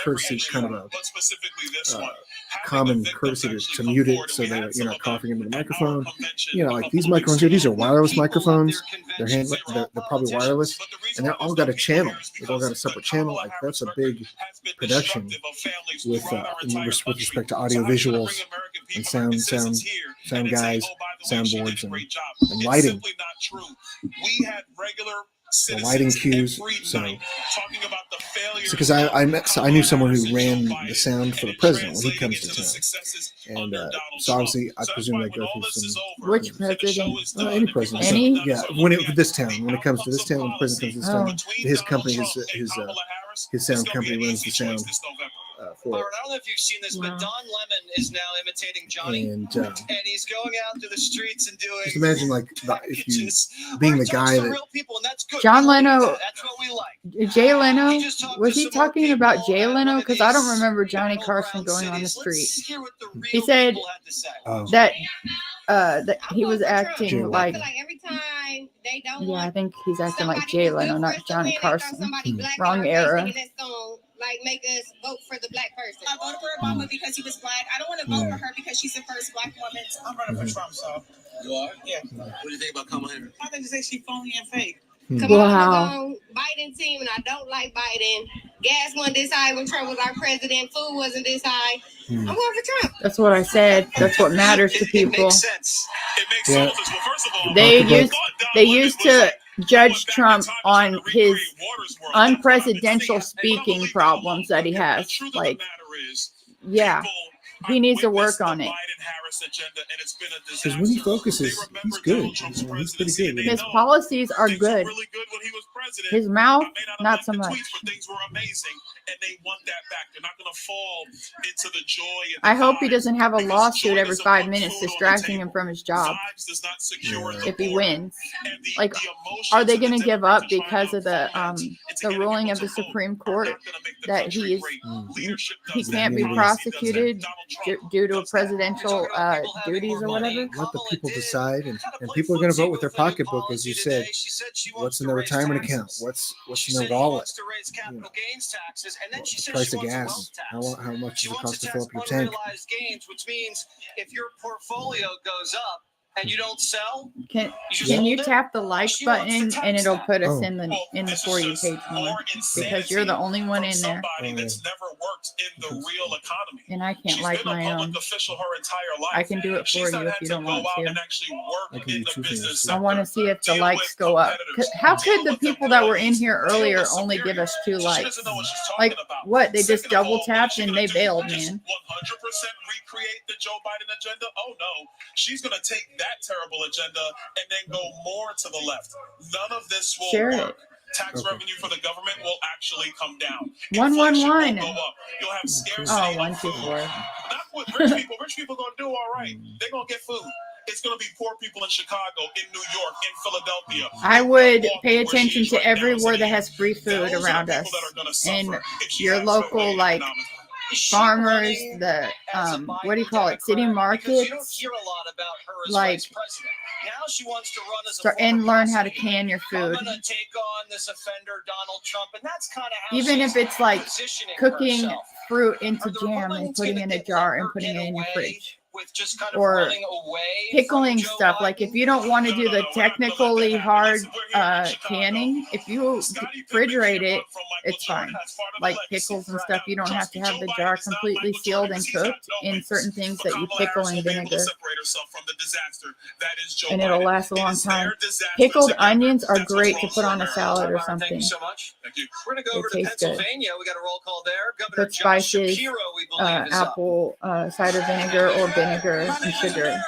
courtesy, kind of a common courtesy to mute it so that you're not coughing into the microphone. Like these microphones here, these are wireless microphones. They're probably wireless, and they're all got a channel. They've all got a separate channel. Like that's a big production with respect to audio visuals. and sound guys, soundboards, and lighting. We had regular The lighting cues. So, talking about the failures because I knew someone who ran the sound for the president when he comes to town, and so obviously I presume they go through some. Which president? Any president. Any? Yeah, when it comes to this town, when the president comes to this town, his company, his sound company runs the sound for Byron, it. I don't know if you've seen this, but Wow. Don Lemon is now imitating Johnny, And and he's going out to the streets and doing. just imagine, like, if you being the guy that. Real people, and that's good. John We like Leno- that. That's what we like. Jay Leno? He just talked Was to he some more talking about people Jay at Leno? one of Because I don't these remember Johnny middle Carson ground going on the cities. street. Let's hear what the real He said- people had to say. Oh, That he was Jay acting Leno. like, every time they don't yeah, I want think he's acting like somebody Jay to Leno, do not first Johnny win, they throw Carson. somebody black in Wrong our face era. and that's gonna, like, make us vote for the black person. I voted for Obama because he was black. I don't want to vote for her because she's the first black woman. I'm running for Trump, so. You are? Yeah. What do you think about Kamala Harris? I think they say she phony and fake. Kamala Wow. was on Biden team, and I don't like Biden. Gas wasn't this high when Trump was our president. Food wasn't this high. I'm going for Trump. That's what I said. That's what matters to It people. makes sense. It makes Yeah. sense. Well, first of all, They Dr. used they used to judge Trump on his unpresidential speaking problems that he has. Like, yeah, he needs to work on it. because when he focuses, he's good. He's pretty good. His policies are good. His mouth, not so much. Things were amazing, and they want that back. They're not going to fall into the joy. And I hope he vibes, doesn't have a because lawsuit joy every doesn't 5 put minutes food on the distracting him table. from his job Vibes does not secure Yeah. the if he border. wins. And Like, emotions are they of the going to give up Democrats are trying because to of the foment and to the get ruling people of the to vote Supreme are Court not gonna make the that country he's great. Leadership he does can't that. be Democracy does that. prosecuted Donald Trump due to does that. presidential duties or whatever? Let the people decide, and people are going to vote with their pocketbook, as you said. What's in their retirement account? What's in their wallet? You know, the price of gas. How much does it cost to fill up your tank? Gains, which means if your portfolio goes up and you don't sell, Can you can you hold it. tap the like She wants to button tax and it'll that. put us Oh. in the For You page more because you're the only one in there, Somebody that's never worked in the real economy. and I can't She's like been a my public own. official her entire life. I can do it She's for not you if had you to don't go want out to. and actually I work can in do the two things. business I want to sector. see if the Deal likes with go up. competitors. How Deal could the with people that were in employees. here Deal earlier with only give us 2 superiors. She likes? doesn't know what she's talking Like, about. what? They just Second of all, double tapped she's and gonna they do? bailed, Just man. 100% recreate the Joe Biden agenda? Oh no. She's going to take that terrible agenda and then go more to the left. None of this will Share it. work. Tax revenue for the government will actually come down. 111. Inflation will go up. You'll have scarcity Oh, of 1, 2, food. 4. Not with rich people. Rich people gonna do all right. They're gonna get food. It's gonna be poor people in Chicago, in New York, in Philadelphia. I in would Milwaukee, pay where she attention is to right now, everywhere is that in has free Those food are the around people us, that are gonna and suffer if she your has her local, way like, economically. Is she farmers, running the as a what do you call it, Biden city Democrat? Because you don't markets, hear a lot about her as like, vice president. Now she wants to run as a start former and learn how to prosecutor. can your I'm food. gonna take on this offender Donald Trump, and that's kind of how Even she's if it's like positioning cooking herself. fruit into Are the jam and Republicans putting gonna in a let jar her and putting get it in your away fridge, with just kind of or running away pickling from Joe stuff. Like, if Biden? you don't want to No, do no, the no, we're not gonna let that technically happen. hard Listen, we're here in Chicago. canning, if you Scottie Pippen refrigerate can't it, run from Michael it's fine. Jordan. That's part of the Like legacy. pickles and Right. stuff, you don't have Trust to me, have Joe the Biden jar is not completely Michael sealed Jordan and 'cause he's got cooked no in wings. certain things But that you Kamala pickle Harris in will be able to vinegar, separate herself from the disaster that is Joe and it'll Biden. last a It long is their time. disaster Pickled together. onions are That's what's great to wrong put for on a America. salad or Byron, thank something. you so much. Thank you. We're gonna go They over to taste good. Pennsylvania. We got a roll call there. Governor Put Josh spices, Shapiro, we believe, is up. apple cider vinegar or vinegar and sugar.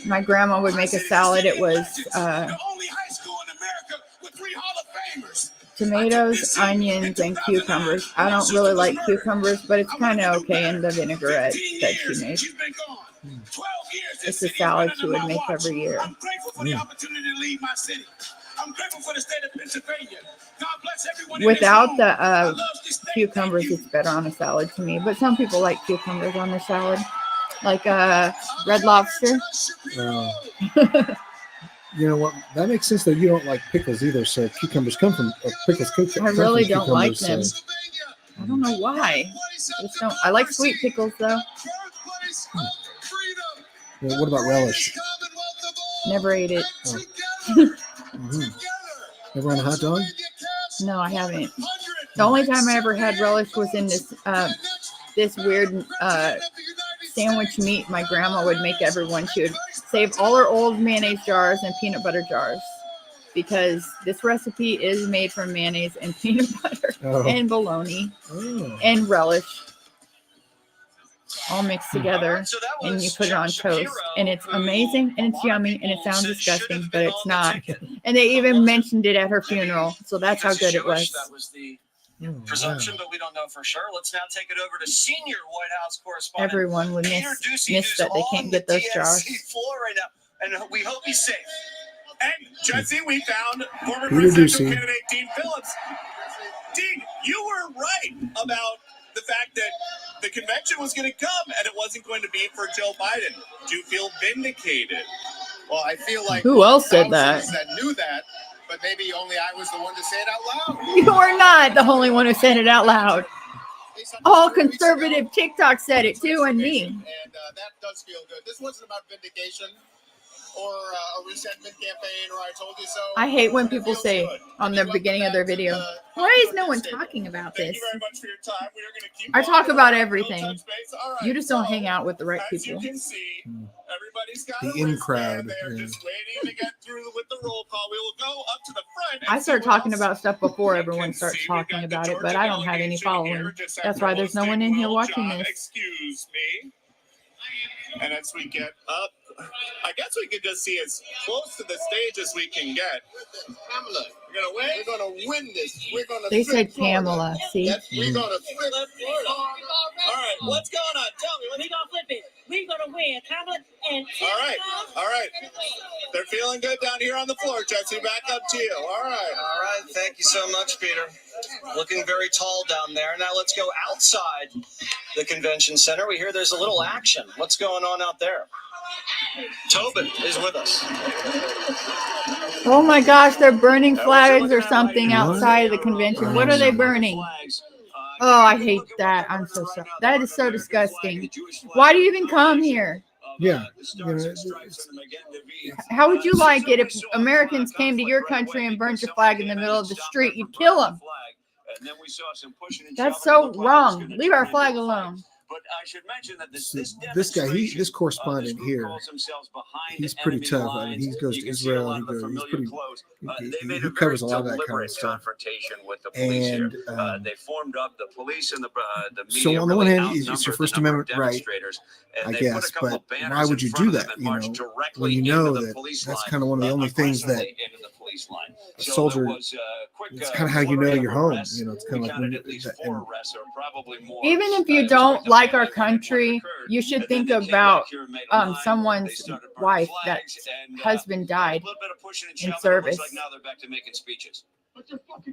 My grandma would make a salad. It was tomatoes, onions, and cucumbers. I don't really like cucumbers, but it's kind of okay in the vinaigrette that she made. It's a salad she would make every year. I'm grateful for the opportunity to lead my city. I'm grateful for the state of Pennsylvania. God bless everyone in this Without room. the I love this state. cucumbers, Thank you. it's better on a salad to me. But some people like cucumbers on their salad, like Red Lobster. You know what? That makes sense that you don't like pickles either. So cucumbers come from pickles. I really don't like them. So, I don't know why. I just don't. I like sweet pickles though. well, what about relish? Never ate it. Ever on a hot dog? No, I haven't. The only time I ever had relish was in this weird sandwich meat my grandma would make everyone. She would save all her old mayonnaise jars and peanut butter jars because this recipe is made from mayonnaise and peanut butter and bologna and relish all mixed together, and you put it on toast, and it's amazing, and it's yummy, and it sounds disgusting, but it's not. And they even mentioned it at her funeral, so that's how good it was. That was the presumption, but we don't know for sure. Let's now take it over to senior White House correspondent. Everyone would miss that they can't get those jars. Floor right now, and we hope he's safe. And Jesse, we found former Peter presidential Doocy. candidate Dean Phillips. Dean, you were right about the fact that the convention was going to come and it wasn't going to be for Joe Biden. Do you feel vindicated? Well, I feel like Who else said that? thousands that knew that, but maybe only I was the one to say it out loud. You are not the only one who said it out loud. All conservative TikTok said it too, and me. And that does feel good. This wasn't about vindication or a resentment campaign or I told you so. I hate when people say on the beginning of their video, why is no one talking about Thank this? you very much for your time. We are going to keep I on talk with about our everything. touch base. All right, You just don't so, hang out with the right as people. you can see, everybody's got The a in wristband. crowd, They're yeah. just waiting to get through with the roll call. We will go up to the front. and I see start what talking else about stuff before we everyone can starts see. We've talking got the about it, but Georgia I don't have any delegation following. here, just That's why there's no one in here watching this. Excuse me. And as we get up, I guess we could just see as close to the stage as we can get. Kamala, We're gonna win. we're going to win this. We're going to They said Kamala, see? We're going to flip Florida. All right, what's going on? Tell me. We're gonna flip it. We're gonna win. Kamala and All right. They're feeling good down here on the floor, Jesse. Back up to you. All right. All right, thank you so much, Peter. Looking very tall down there. Now let's go outside the convention center. We hear there's a little action. What's going on out there? Tobin is with us. Oh my gosh, they're burning flags or something outside of the convention. What are they burning? Oh, I hate that. I'm so sorry. That is so disgusting. Why do you even come here? Yeah. How would you like it if Americans came to your country and burned your flag in the middle of the street? You'd kill them. That's so wrong. Leave our flag alone. But I should mention that This guy, this correspondent here, he's pretty tough. I mean, he goes to Israel. He's pretty. He covers a lot of that kind of stuff. And they formed up the police and the media. so on the one hand, it's your First Amendment right, I guess. But why would you do that? You know, when you know that that's kind of one of the only things that a soldier. It's kind of how you know you're home. You know, it's kind of like when Even if you don't like our country, you should think about someone's wife that husband died in service.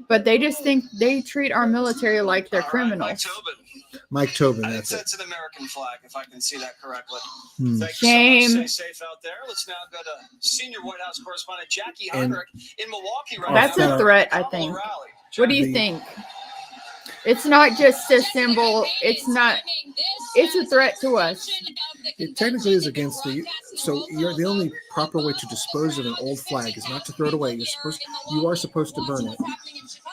But they just think they treat our military like they're criminals. Mike Tobin, I think that's it. that's an American flag, if I can see that correctly. Hmm. Thank Shame. you so much. Stay safe out there. Let's now go to senior White House correspondent Jackie And- Heinrich in Milwaukee right That's now. a threat, I think. What do you think? It's not just a symbol. It's not. It's a threat to us. It technically is against the. So you're the only proper way to dispose of an old flag is not to throw it away. You are supposed to burn it.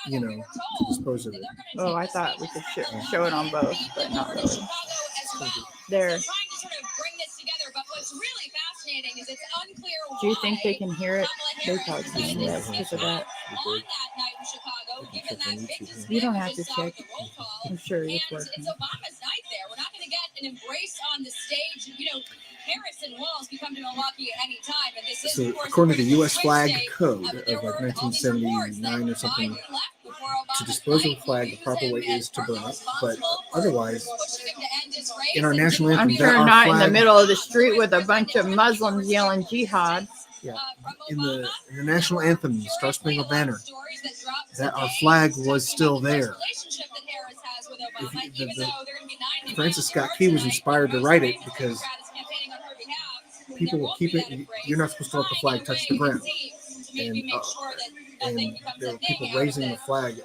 You know, to dispose of it. Oh, I thought we could show it on both, but not really. There. Do you think they can hear it? They probably can. Yes, because of that. You don't have to check. I'm sure it's working. It's Obama's night there. We're not going to get an embrace on the stage. You know, Harrison Walls can come to Milwaukee at any time. And this is, So of course, according to the U.S. swing flag state. code There of were like all these reports that 1979 or something, Biden left before Obama's to dispose of a flight. flag, the He proper was way is to burn it. But responsible for otherwise, pushing him to end his race in our and national didn't anthem, I'm that sure our not in the flag- middle of the street with a bunch of Muslims yelling jihad. yeah, in the national anthem, the Star Spangled Banner, that our flag was still there. Francis Scott Key was inspired to write it because people will keep it. You're not supposed to let the flag touch the ground, and there were people raising the flag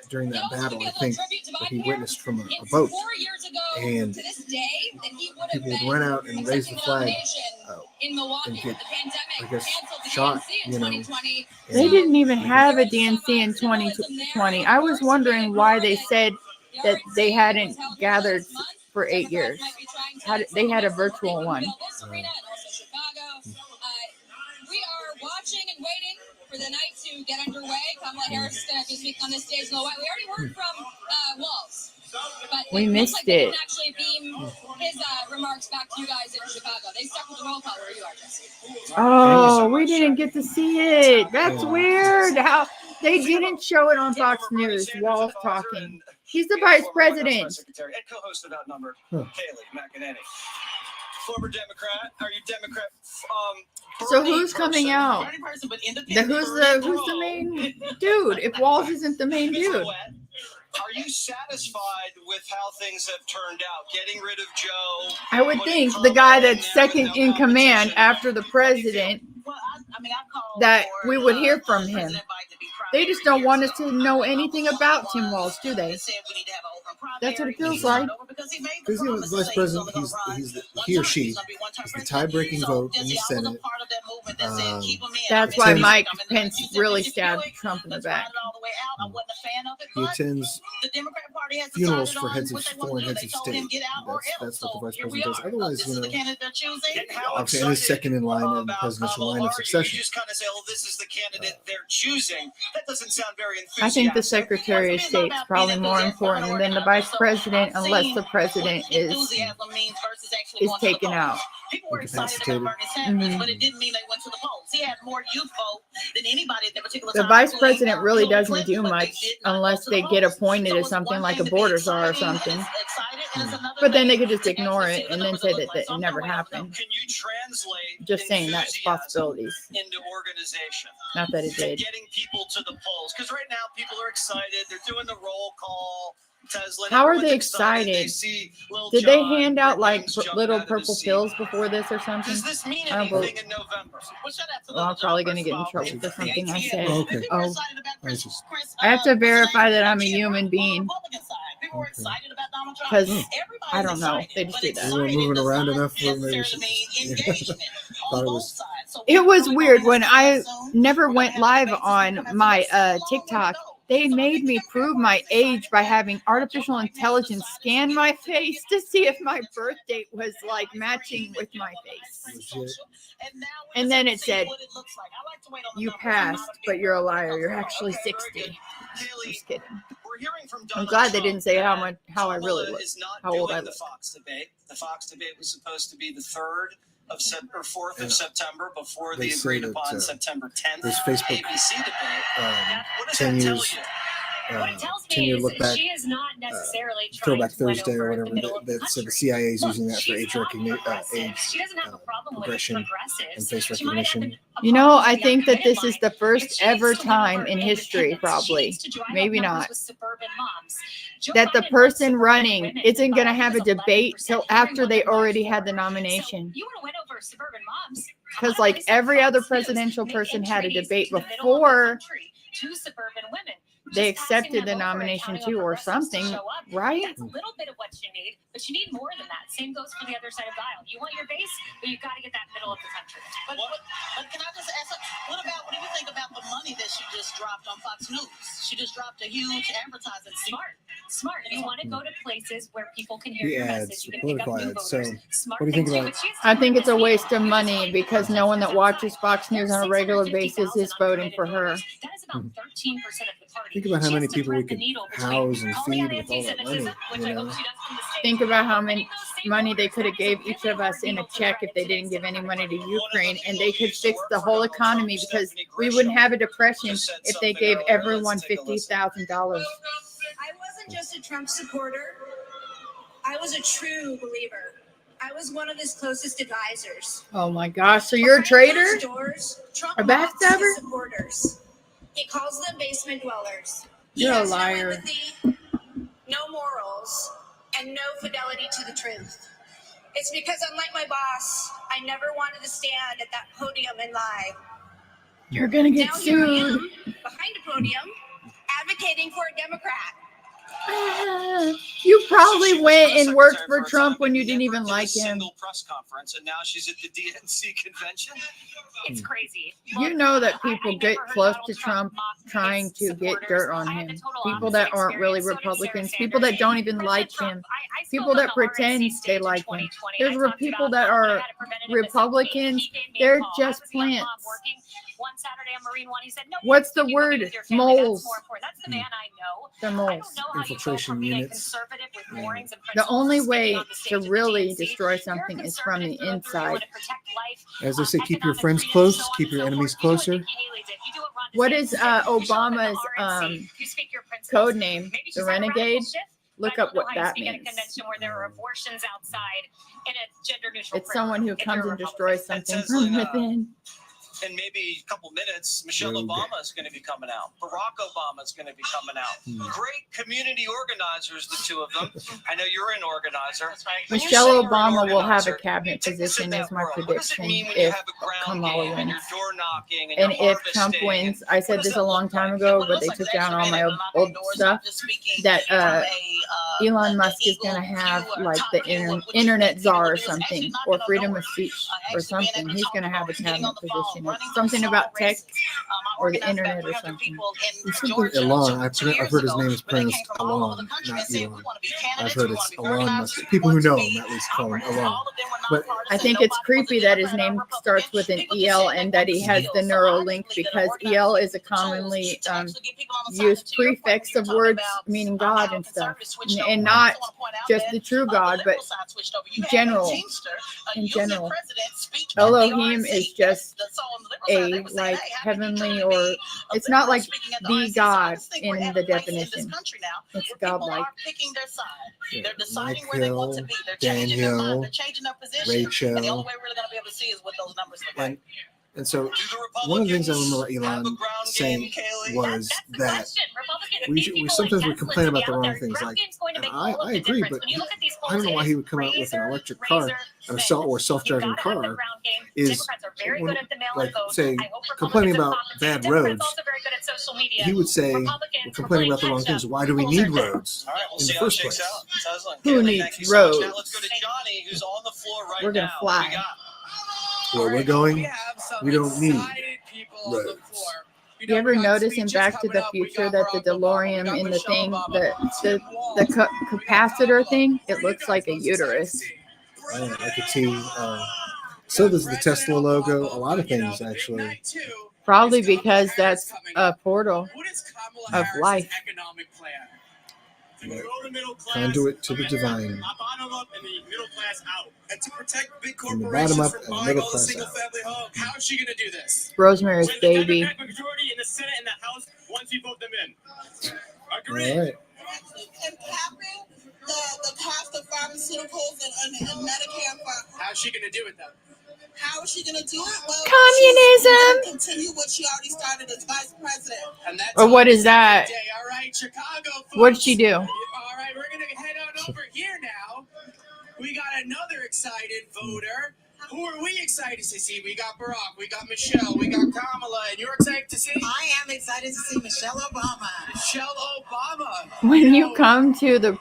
during that battle. I think that he witnessed from a boat, and people would run out and raise the flag in Milwaukee. and get, The pandemic I guess, canceled the shot, DNC in you know. 2020. They didn't even have a DNC in 2020. I was wondering why they said that they hadn't gathered for 8 years. They had a virtual one. We are watching and waiting for the night to get underway. Kamala Harris is going to speak on this stage in a little while. We already heard from Walz. But We missed looks like they it. can actually beam his remarks back to you guys in Chicago. They stuck with the roll call where you are, Jesse. Oh, we didn't get to see it. That's weird. How they didn't show it on Fox News. Walz talking. He's the vice president. Secretary and co-host of Outnumbered, Kayleigh McEnany. Former Democrat. Are you Democrat? So who's coming out? Bernie person, but Who's independent. the main dude? If Walz isn't the main dude. Are you satisfied with how things have turned out? Getting rid of Joe? I would think the guy that's second in command after the president, Well, I mean, I called that for, we would hear from him. President Biden to be They just don't want us to know anything about Tim Walz, do they? said we need to have an open primary. That's what it feels like. Because he made the Because he was promise vice that he was president, only gonna he's run he or one term. she He's gonna be one term is the president. tie-breaking So, vote in the Jesse, I was a Senate. part of that movement that said, keep him in. That's I why mean, Mike I'm in the- Pence you said really Mr. stabbed Buick, Trump in the let's back. ride it all the way out. I wasn't a fan of it, He but attends the Democrat Party has funerals decided for on heads of what they want foreign to do. heads They of told state. him get out or That's else. what the vice So here we president does. are. Otherwise, This you is the know, candidate they're choosing. obviously, and his second in line in the presidential line of succession. You just kind of say, "Oh, this is the candidate they're choosing." That doesn't sound very enthusiastic. I think the Secretary of State's probably more important than the Vice President, unless the President is taken out. People were excited about Bernie Sanders, Mhm. but it didn't mean they went to the polls. He had more youth vote than anybody at that particular The time. Vice including President really Hillary doesn't Clinton, do but they much did not unless go to they the get polls. appointed So as it's something one like a thing to be border czar or exciting, something. excited, and it's another But then they thing could just to ignore actually it see what and the then numbers say look that like. it So I'm never gonna wait on happened. Can you translate Just saying that's enthusiasm possibilities. into organization? Not that it did. Getting people to the polls, because right now people are excited. They're doing the roll call. Tesla. How are everyone's they excited. excited? See Lil Did they Jon, hand out like Riggins jumping little out of his purple seat. pills before this or something? Does this mean I don't believe. anything in November? Well, I'm probably going to get in trouble for something I said. Oh, okay. Oh, That's just, I have to verify that I'm a human being because I don't know. They just do we that. weren't moving around enough for maybe we should- thought it was. It was weird when I never went live on my TikTok. They made me prove my age by having artificial intelligence scan my face to see if my birth date was like matching with my face. Legit. And then it said, "You passed, but you're a liar. You're actually 60." Just kidding. We're hearing from I'm Donald glad they Trump didn't say how that I really Kamala look, is not how old doing I the look. Fox debate. The Fox debate was supposed to be the 3rd of or 4th of September before They the say agreed that, upon September 10th this Facebook, ABC debate. What does 10 that tell years, you? What it tells 10 me year is look back, she is not necessarily Throwback trying to win Thursday or over whatever the middle of the that said the country. CIA is Look, using that for she's age not recognition, progressive. age She doesn't have a problem with progression progressives. and face She might have recognition. a You know, problem I with think young that this is men the but first she ever needs to time deliver in history, independence. She probably, needs to drive up maybe numbers not, with suburban moms. Joe that the Biden wants person suburban running women isn't to going to vote. have a He has debate 11% till every after they woman already votes had the for. nomination. So you want to win over suburban moms? Because Come on, like listen to every other Fox News. presidential Make person had a entries debate to the middle of the before country to suburban women. they Just passing accepted them the over and nomination counting on too, or progressives to something, show up. right? That's a little bit of what you need, but you need more than that. Same goes for the other side of the aisle. You want your base, but you've got to get that middle of the country. But can I just ask, what do you think about the money that she just dropped on Fox News? She just dropped a huge advertising. Smart. You want to go to places where people can hear The your ads, message. the You can pick up political new ads. So, voters. Smart what do you think thing to about- do, but she has I think it's a to waste of see money because no one that watches Fox News on a regular basis is voting for her. That is about 13% of the party. Think about how She many has to people we thread the could needle between house and calling out feed with all that money, anti-Semitism, which I you hope know? she does from the state. Think about how much Winning those same money they voters, could have that is gave a each really of us hard in a needle to check thread if they in didn't give today's any money to economy. Ukraine, and they could fix the whole economy because we wouldn't have a depression if they gave everyone $50,000. I wasn't just a Trump supporter. I was a true believer. I was one of his closest advisors. Oh my gosh! So you're a traitor? Behind closed doors, Trump A mocks his backstabber? supporters. He calls them basement dwellers. He You're a has liar. No empathy, no morals, and no fidelity to the truth. It's because, unlike my boss, I never wanted to stand at that podium and lie. You're gonna get Now here I sued. am, behind a podium, advocating for a Democrat. You probably probably was went press and worked secretary for a Trump time, when and you didn't never even did like a him. single press conference, and now she's at the DNC convention. It's crazy. You know that people get close to Trump trying to get dirt on him. People that aren't really Republicans, people that don't even like him, people that pretend they like him. There's people that are Republicans, they're just plants. One Saturday on Marine One, he said, "No." What's the word? Moles. That's the man I know. They're moles. Infiltration units. The only way to really destroy something is from the inside. As they say, keep your friends close, keep your enemies closer. What is Obama's code name? The Renegade? Look up what that means. It's someone who comes and destroys something from within. In maybe a couple minutes, Michelle Obama is going to be coming out. Barack Obama is going to be coming out. Great community organizers, the two of them. I know you're an organizer. Michelle Obama will have a cabinet position, is my prediction, if Kamala wins. And if Trump wins, I said this a long time ago, but they took down all my old stuff, that Elon Musk is going to have like the internet czar or something, or freedom of speech or something. He's going to have a cabinet position. Something about tech or the internet or something. It's something Elon. I've heard his name is pronounced Elon, not Elon. I've heard it's Elon Musk. People who know him at least call him Elon. But I think it's creepy that his name starts with an EL and that he has the Neuralink, because EL is a commonly used prefix of words meaning God and stuff, and not just the true God, but general. In general, Elohim is just a like heavenly, or it's not like the God in the definition. It's godlike. Yeah, Michael, Daniel, Rachel, and so one of the things I remember Elon saying was that we sometimes we complain about the wrong things. Like, and I agree, but I don't know why he would come out with an electric car or self-driving car. Is when, like, say, complaining about bad roads, he would say we're complaining about the wrong things. Why do we need roads in the first place? Who needs roads? Let's go to Johnny, who's on the floor right now. We're gonna fly. Where we're going, we don't need roads. You ever notice in Back to the Future that the DeLorean in the thing, the capacitor thing, it looks like a uterus. I could see. So does the Tesla logo. A lot of things, actually. Probably because that's a portal of life. Conduit to the divine. And to protect big From the bottom up corporations and from middle buying all the class single out. family home, how is she going to do this? Rosemary's With Baby. the Democratic majority in the Senate and the House once you vote them in. Agree. All right. And capping the cost of pharmaceuticals and Medicare. How's she going to do it though? How is she going to do it? Well, Communism. she's gonna continue what she already started as vice president. And that's Or what is that? today. All right, Chicago. Folks. What did she do? All right, we're going to head on over here now. We got another excited voter. Who are we excited to see? We got Barack, we got Michelle, we got Kamala, and you're excited to see? I am excited to see Michelle Obama. Michelle Obama. When you come to the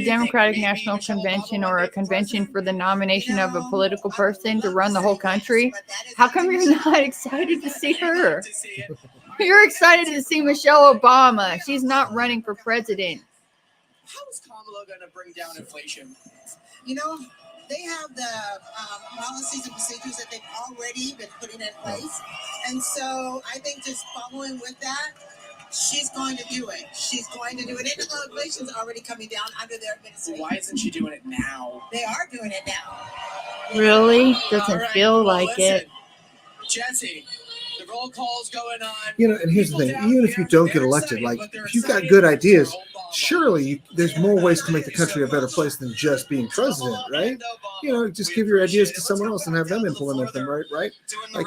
Democratic National Convention or a convention for the nomination of a political person to run the whole country, how come you're not excited to see her? You're excited to see Michelle Obama. She's not running for president. How is Kamala going to bring down inflation? You know, they have the policies and procedures that they've already been putting in place. And so I think just following with that, she's going to do it. She's going to do it. And inflation's already coming down under their administration. Why isn't she doing it now? They are doing it now. Really? Doesn't All right, feel well, like it. Jesse, the roll call's going on. You know, and here's the thing: even if you don't get elected, like if you've got good ideas, surely there's more ways to make the country a better place than just being president, right? You know, just give your ideas to someone else and have them implement them, right? Like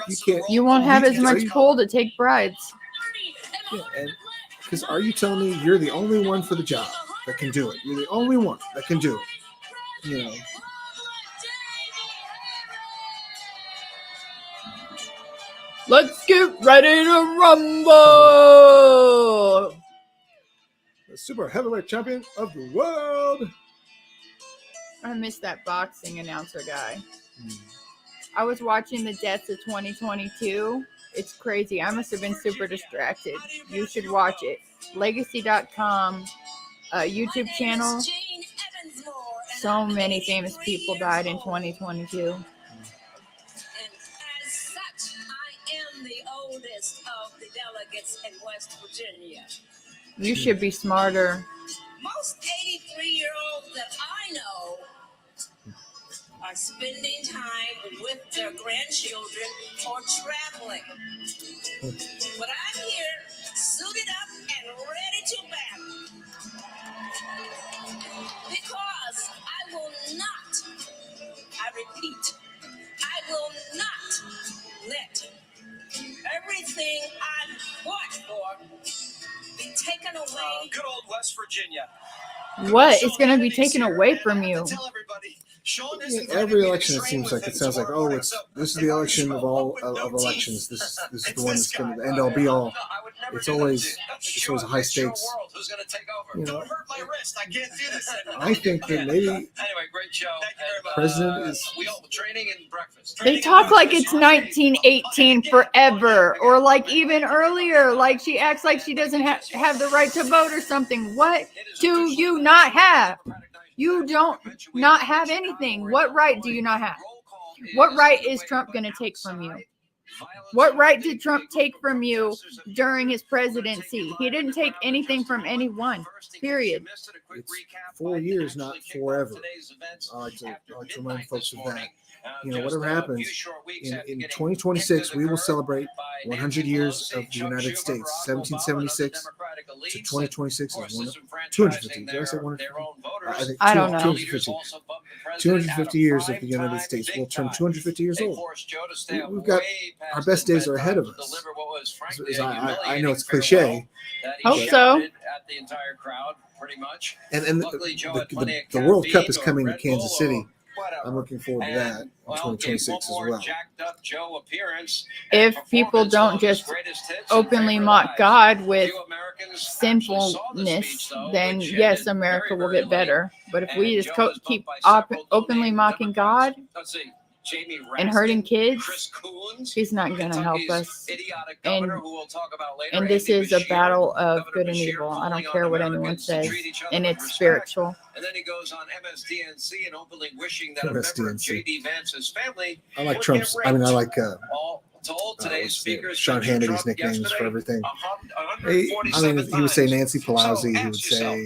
you can't. You won't have as much pull to take bribes. Yeah, and because are you telling me you're the only one for the job that can do it? You're the only one that can do it. You know. Let's get ready to rumble. super heavyweight champion of the world. I missed that boxing announcer guy. I was watching the deaths of 2022. It's crazy. I must have been super distracted. You should watch it. Legacy.com, YouTube channel. So many famous people died in 2022. And as such, I am the oldest of the delegates in West Virginia. You should be smarter. Most 83-year-olds that I know are spending time with their grandchildren or traveling. But I'm here, suited up and ready to battle. Because I will not, I repeat, I will not let everything I fought for be taken away. Good old West Virginia. What is going to be taken away from you? Every election, it seems like it sounds like, oh, this is the election of all of elections. This is the one that's going to end all be all. It's always a high stakes. You know, I think that maybe president is. They talk like it's 1918 forever, or like even earlier. Like she acts like she doesn't have the right to vote or something. What do you not have? You don't not have anything. What right do you not have? What right is Trump going to take from you? What right did Trump take from you during his presidency? He didn't take anything from anyone, period. It's 4 years, not forever. I like to remind folks of that. You know, whatever happens, in 2026, we will celebrate 100 years of the United States. 1776 to 2026 is 250. Did I say 150? I don't know. 250 years of the United States. We'll turn 250 years old. We've got our best days are ahead of us. I know it's cliche. Hope so. And the World Cup is coming to Kansas City. I'm looking forward to that in 2026 as well. If people don't just openly mock God with sinfulness, then yes, America will get better. But if we just keep openly mocking God and hurting kids, he's not going to help us. And this is a battle of good and evil. I don't care what anyone says. And it's spiritual. And then he goes on MSDNC and openly wishing that a member of J.D. Vance's family. I like Trump's. I mean, I like today's speakers. Sean Hannity's nicknames for everything. He would say Nancy Pelosi. He would say,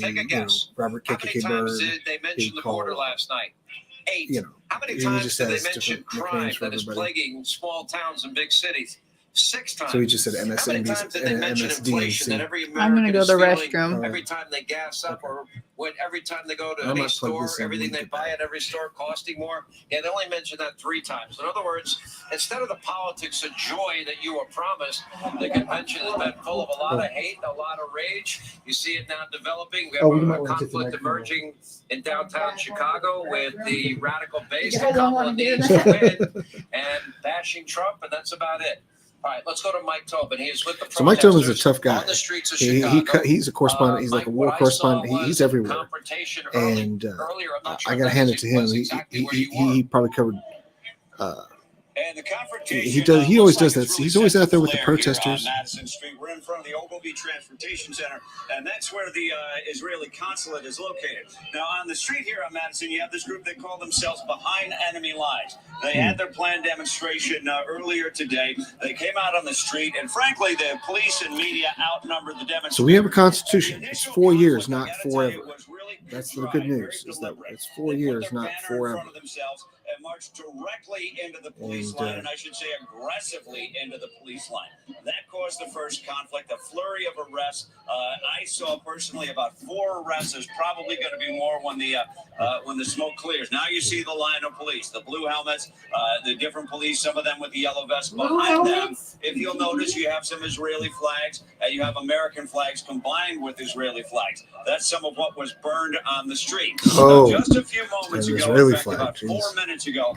Robert K. Byrd. They mentioned the border last night. 8. How many he times just did they has mention different crime nicknames for that is everybody. plaguing small towns and big cities? 6 times. So he just said How many times did they mention inflation that MSDNC. every American I'm going to go to the is feeling restroom. every time they gas up or every time they go to I any might plug store, this in everything when we they get buy back. at every store costing more? Yeah, they only mention that 3 times. In other words, instead of the politics of joy that you were promised, the convention has been full of a lot of hate, a lot of rage. You see it now developing. We have might a want to get the conflict microphone. emerging in downtown Chicago with the radical base You a guys don't couple wanna of hear days that? to win and bashing Trump, and that's about it. All right, let's go to Mike Tobin. He is with the So Mike Tobin's a protesters tough guy. on the streets of He Chicago. he's a correspondent. He's like a Mike, war what I correspondent. saw was He's everywhere. confrontation early- And earlier. I'm not sure I got to if hand that's it to him. exactly where you were. He probably covered. And the confrontation, He always looks does like that. it's He's always out there with the central here on protesters. Madison Street. We're in front of the Ogilvy Transportation Center, and that's where the Israeli consulate is located. Now, on the street here on Madison, you have this group that call themselves Behind Enemy Lines. They had their planned demonstration earlier today. They came out on the street, and frankly, the police and media outnumbered the demonstrators. So we have a constitution. It's 4 years, not forever. That's the good news. Is that it's 4 years, not forever. And marched directly into the police line, and I should say aggressively into the police line. That caused the first conflict, a flurry of arrests. I saw personally about 4 arrests. There's probably going to be more when the smoke clears. Now you see the line of police, the blue helmets, the different police, some of them with the yellow vests behind them. If you'll notice, you have some Israeli flags, and you have American flags combined with Israeli flags. That's some of what was burned on the street. Oh, just a few moments an ago, Israeli in fact, flag, about jeez. 4 minutes ago.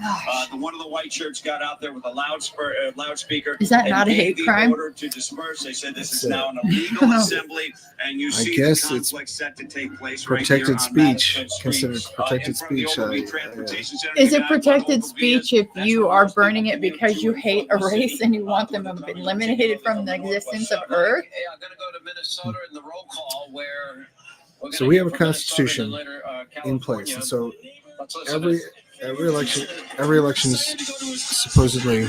One of the white shirts got out there with a loudspeaker. Is that and not a hate gave the crime? order to disperse. They said this is now an illegal assembly, and you see guess the it's conflict set to take place protected right here on speech, Madison Street, considered protected in front of the speech. Overview Transportation Center. Is The it guy protected brought speech Overview. if That's you where are most people burning it commute because to you and hate from a the city. race and you want them We're coming to eliminated take from the over Northwest existence of Suburb. Earth? Hey, I'm going to go to Minnesota in the roll call where we're So gonna we hear have a from Minnesota and constitution then later, in place, California. and so Let's listen every election is supposedly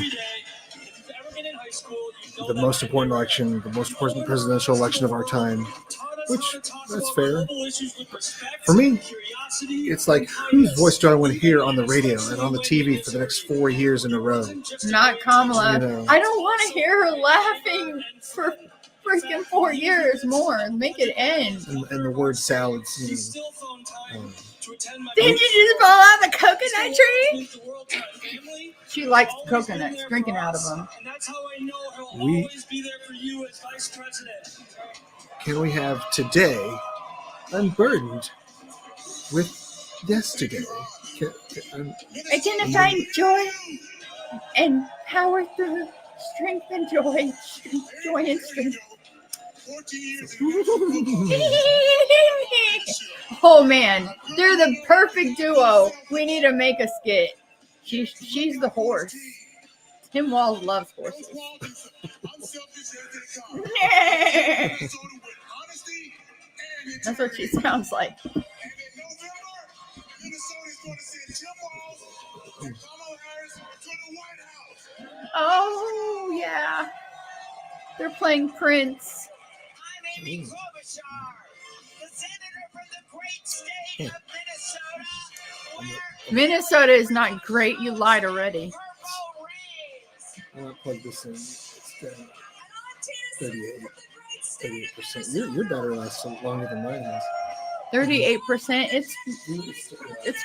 the most important election, the most important presidential election of our time, which that's fair. For me, it's like, whose voice do I want to hear on the radio and on the TV for the next 4 years in a row? Not Kamala. You know. I don't want to hear her laughing for freaking 4 years more. Make it end. And the word salads. Didn't you just fall out of the coconut tree? She likes coconuts, drinking out of them. Can we have today unburdened with yesterday? Identify joy and power through strength and joy. Joy and strength. Oh man, they're the perfect duo. We need to make a skit. She's the horse. Tim Walz loves horses. That's what she sounds like. Oh yeah, they're playing Prince. I'm Amy Klobuchar, the senator from the great state of Minnesota, where Minnesota is not great. You lied already. I want to plug this in. It's 38%. Your battery lasts longer than mine has. 38%. It's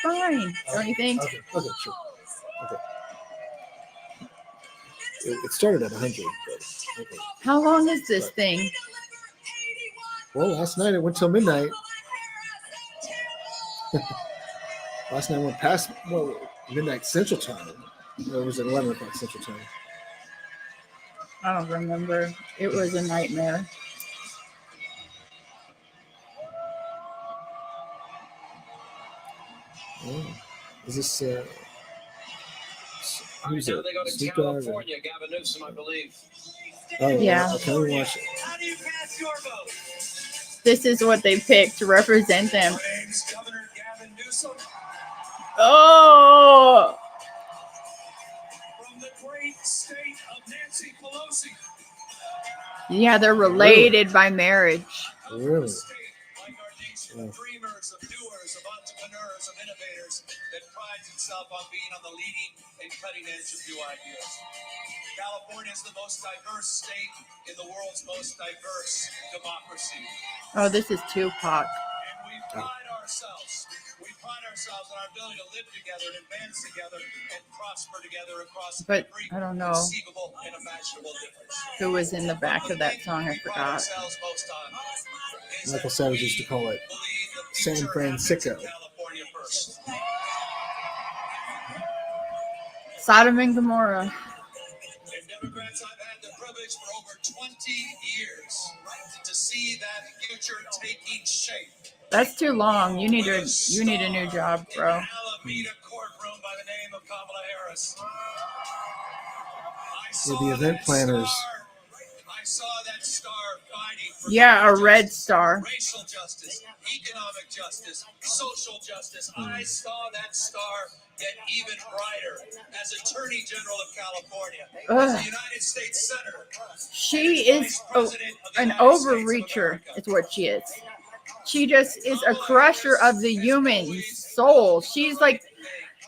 fine. Don't you think? Okay, sure. Okay. It started at 100. But, okay. How long is this thing? Well, last night it went till midnight. Last night went past midnight Central Time. It was at 11 o'clock Central Time. I don't remember. It was a nightmare. Oh, is this who's Now it? they go to Snoop Dogg or- California. Gavin Newsom, I believe. Oh, Yeah. Okay, we watch it. How do you cast your vote? This is what they picked to represent them. My name's Governor Gavin Newsom Oh, from the great state of Nancy Pelosi. yeah, they're related by marriage. Really? Like our nation of dreamers, of doers, of entrepreneurs, of innovators that prides itself on being on the leading and cutting edge of new ideas. California is the most diverse state in the world's most diverse democracy. Oh, this is Tupac. And we pride ourselves. We pride ourselves on our ability to live together and advance together and prosper together across But every I don't know conceivable and imaginable difference. who was in the back of that song. I We pride forgot. ourselves most on is Michael that Savage we used to call it believe the San future Francisco. happens in California first. Sodom and Gomorrah. And Democrats, I've had the privilege for over 20 years to see that future taking shape. That's too long. You need a new job, In bro. an Alameda courtroom by the name of Kamala Harris. I saw the event that planners. star. I saw that star fighting for Yeah, a justice, red star. racial justice, economic justice, social justice. I saw that star get even brighter as Attorney General of California, as the United States Senator. She is an overreacher, is what she is. She just is a crusher of the human soul. She's like,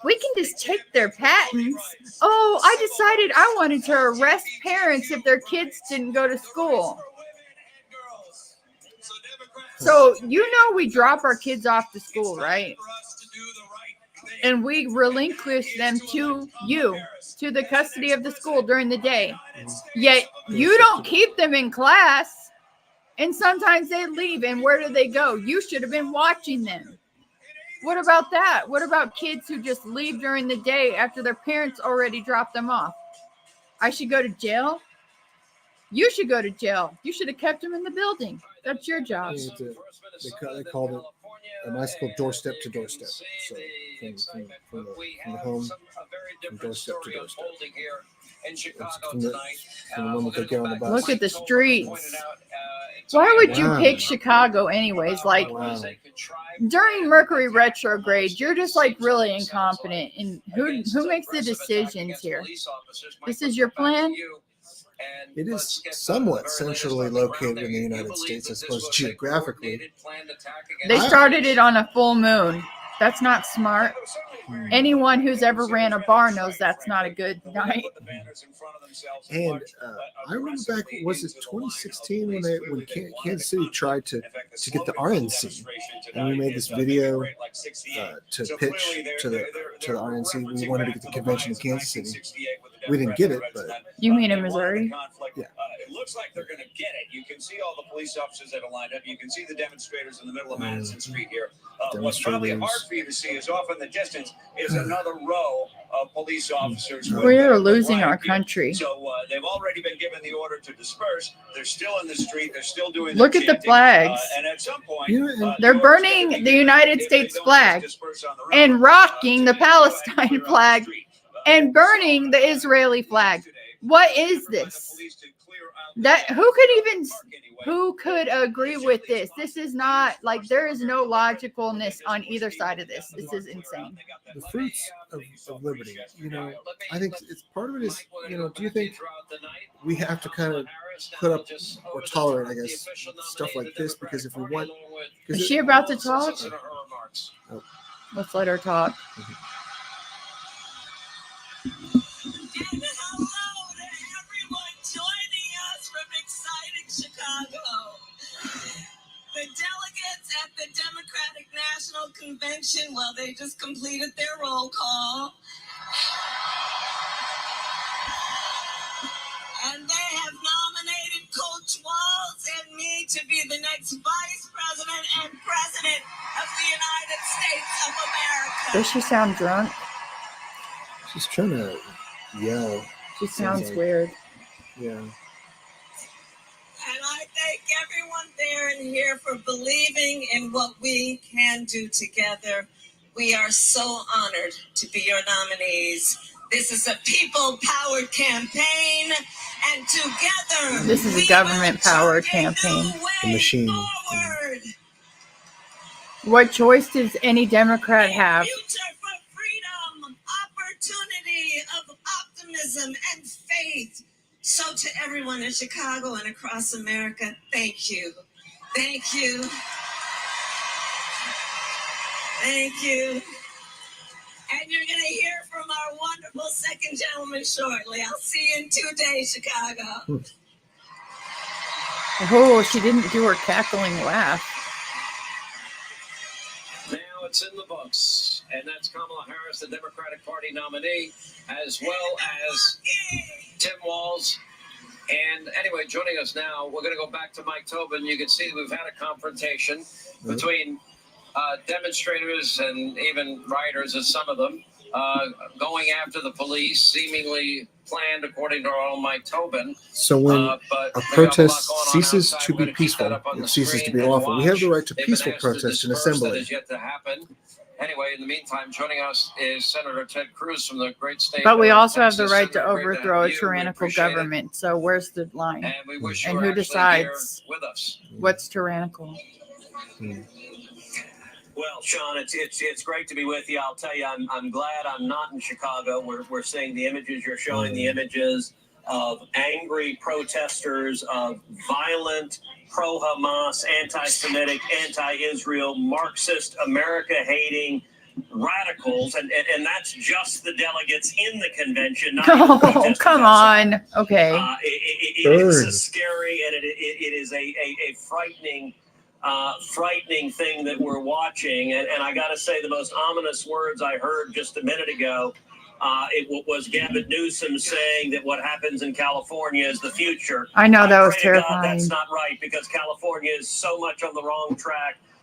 we can just take their patents. Oh, I decided I wanted to arrest parents if their kids didn't go to school. So, you know, we drop our kids off to school, right? And we relinquish them to you, to the custody of the school during the day. Yet you don't keep them in class. And sometimes they leave. And where do they go? You should have been watching them. What about that? What about kids who just leave during the day after their parents already dropped them off? I should go to jail? You should go to jail. You should have kept them in the building. That's your job. They called it a nice little doorstep to doorstep. So from the home, from doorstep to doorstep. From the moment they get on the bus. Look at the streets. Why would you pick Chicago anyways? Like, during Mercury retrograde, you're just like really incompetent. And who makes the decisions here? This is your plan? It is somewhat centrally located in the United States, I suppose, geographically. They started it on a full moon. That's not smart. Anyone who's ever ran a bar knows that's not a good night. And I remember back, was it 2016 when Kansas City tried to get the RNC, and we made this video to pitch to the RNC. We wanted to get the convention in Kansas City. We didn't get it, but you mean in Missouri? Yeah. It looks like they're going to get it. You can see all the police officers that are lined up. You can see the demonstrators in the middle of Madison Street here. What's probably hard for you to see is off in the distance is another row of police officers. We're losing our country. So they've already been given the order to disperse. They're still in the street. They're still doing. Look at the flags. And at some point, they're burning the United States flag and rocking the Palestine flag and burning the Israeli flag. What is this? Who could agree with this? This is not like, there is no logicalness on either side of this. This is insane. The fruits of liberty, I think it's part of it is, do you think we have to kind of put up or tolerate, I guess, stuff like this? Because if we want, is she about to talk? Oh. Let's let her talk. And hello to everyone joining us from exciting Chicago. The delegates at the Democratic National Convention, well, they just completed their roll call. And they have nominated Coach Walz and me to be the next Vice President and President of the United States of America. Does she sound drunk? She's trying to yell. She sounds weird. Yeah. And I thank everyone there and here for believing in what we can do together. We are so honored to be your nominees. This is a people-powered campaign, and together this is a government-powered campaign. The machine. Forward. What choice does any Democrat have? Future for freedom, opportunity of optimism and faith. So to everyone in Chicago and across America, thank you. Thank you. Thank you. And you're going to hear from our wonderful second gentleman shortly. I'll see you in 2 days, Chicago. Oh, she didn't do her cackling laugh. Now it's in the books, and that's Kamala Harris, the Democratic Party nominee, as well as Tim Walz. And anyway, joining us now, we're going to go back to Mike Tobin. You can see we've had a confrontation between demonstrators and even rioters, as some of them, going after the police, seemingly planned according to our own Mike Tobin. So when a protest ceases to be peaceful, it ceases to be lawful. We have the right to peaceful protest and assembly. That is yet to happen. Anyway, in the meantime, joining us is Senator Ted Cruz from the great state. But we of also have the Texas. right to Senator, great overthrow a have you. We tyrannical appreciate it. government. So where's the line? And we wish you And were who actually decides here with us. what's tyrannical? Well, Sean, it's great to be with you. I'll tell you, I'm glad I'm not in Chicago. We're seeing the images you're showing, the images of angry protesters, of violent pro-Hamas, anti-Semitic, anti-Israel, Marxist, America-hating radicals, and that's just the delegates in the convention. Not Oh, protesters come outside. on. Okay. It's a scary and it is a frightening thing that we're watching. And I got to say, the most ominous words I heard just a minute ago, it was Gavin Newsom saying that what happens in California is the future. I know that was pray to God terrifying. that's not right, because California is so much on the wrong track.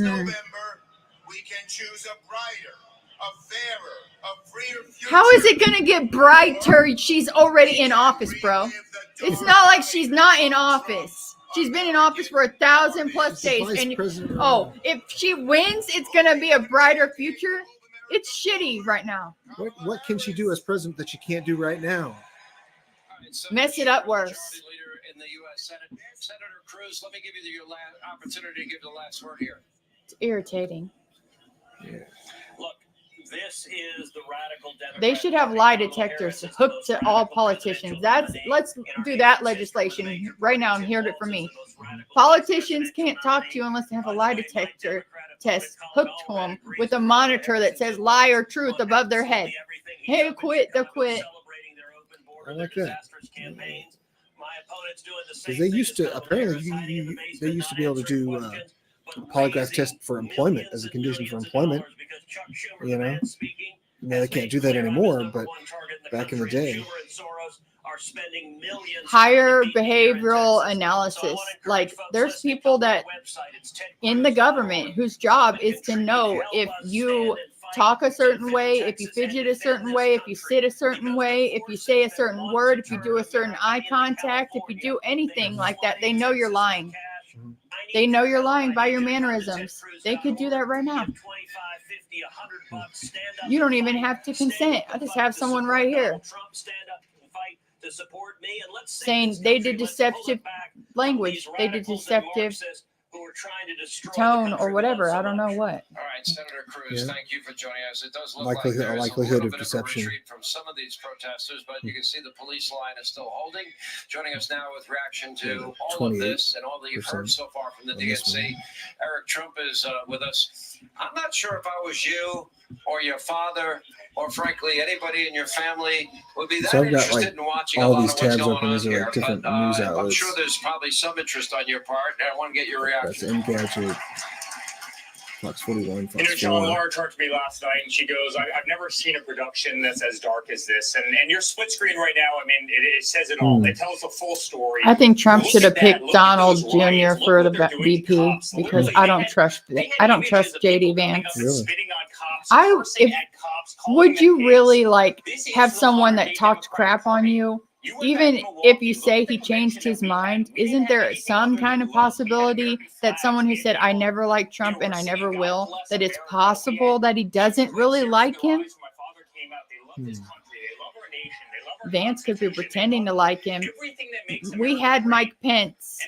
November, we can choose a brighter, a fairer, a freer future. How is it going to get brighter? She's already in office, bro. It's not like she's not in office. She's been in office for 1,000+ days. And if she wins, it's going to be a brighter future. It's shitty right now. What can she do as president that she can't do right now? Mess it up worse. In the U.S. Senate, Senator Cruz, let me give you your last opportunity to give the last word here. It's irritating. Look, this is the radical Democrat. They should have lie detectors hooked to all politicians. Let's do that legislation right now and hear it from me. Politicians can't talk to you unless they have a lie detector test hooked to them with a monitor that says lie or truth above their head. Hey, quit, they'll quit. I like that. Because they used to, apparently, they used to be able to do polygraph test for employment as a condition for employment. You know, now they can't do that anymore, but back in the day. Higher behavioral analysis. Like, there's people that in the government whose job is to know if you talk a certain way, if you fidget a certain way, if you sit a certain way, if you say a certain word, if you do a certain eye contact, if you do anything like that, they know you're lying. They know you're lying by your mannerisms. They could do that right now. You don't even have to consent. I just have someone right here saying they did deceptive language. They did deceptive tone or whatever. I don't know what. All right, Senator Cruz, thank you for joining us. It does look Likelihood- like there's likelihood a of little bit deception. of a retreat from some of these protesters, but you can see the police line is still holding. Joining us now with reaction to all of this and all that you've heard so far from the DNC, Eric Trump is with us. I'm not sure if I was you or your father or frankly anybody in your family would be that So I've got, interested like, in watching all a lot these of what's tabs going open. on These are, here. like, different But, news I'm outlets. sure there's probably some interest on your part, and I want to get your reaction. That's Engadget. Fox 41, You know, Fox Sean, 4. Laura talked to me last night, and she goes, I've never seen a production that's as dark as this. And your split screen right now, I mean, it says it all. It tells the full story. I think Trump Look should have at that. picked Look at Donald those riots. Jr. Look for what the they're doing to VP cops. because Literally, I don't trust JD Vance. Would you really like have someone that talked crap on you? Even if you say he changed his mind, isn't there some kind of possibility that someone who said, I never liked Trump and I never will, that it's possible that he doesn't really like him? Vance could be pretending to like him. We had Mike Pence,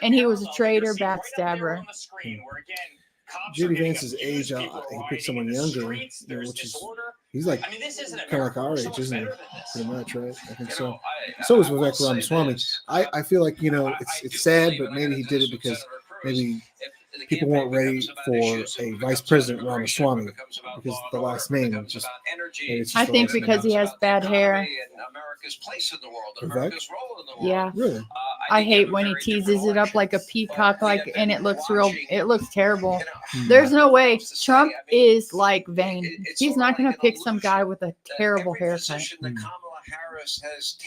and he was a traitor, backstabber. JD Vance's age, he picked someone younger, you know, which is, he's like kind of like our age, isn't he? Pretty much, right? I think so. So is Vivek Ramaswamy. I feel like, you know, it's sad, but maybe he did it because maybe people weren't ready for a Vice President Ramaswamy because the last name just. I think because he has bad hair. Vivek? Yeah. Really? I hate when he teases it up like a peacock, and it looks terrible. There's no way Trump is like Vane. He's not going to pick some guy with a terrible haircut.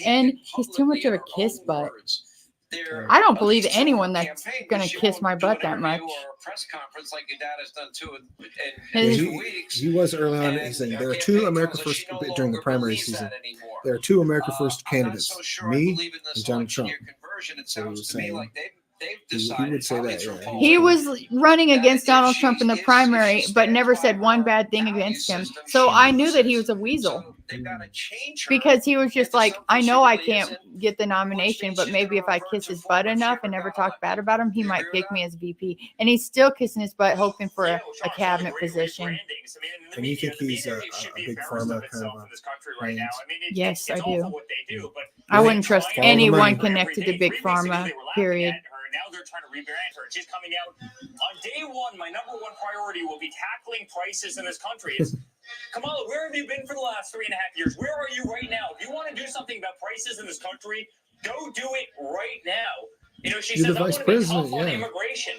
And he's too much of a kiss butt. I don't believe anyone that's going to kiss my butt that much. He was early on. He's saying there are two America First during the primary season. There are two America First candidates, me and Donald Trump. So he was saying he would say that. Yeah. He was running against Donald Trump in the primary, but never said one bad thing against him. So I knew that he was a weasel. Because he was just like, I know I can't get the nomination, but maybe if I kiss his butt enough and never talk bad about him, he might pick me as VP. And he's still kissing his butt, hoping for a cabinet position. And you think he's a big pharma kind of a Yes, I do. I wouldn't trust anyone connected to big pharma, period. Now they're trying to rebrand her. She's coming out on day one. My number one priority will be tackling prices in this country. Kamala, where have you been for the last 3.5 years? Where are you right now? If you want to do something about prices in this country, go do it right now. You know, she says, I want to be tough on immigration.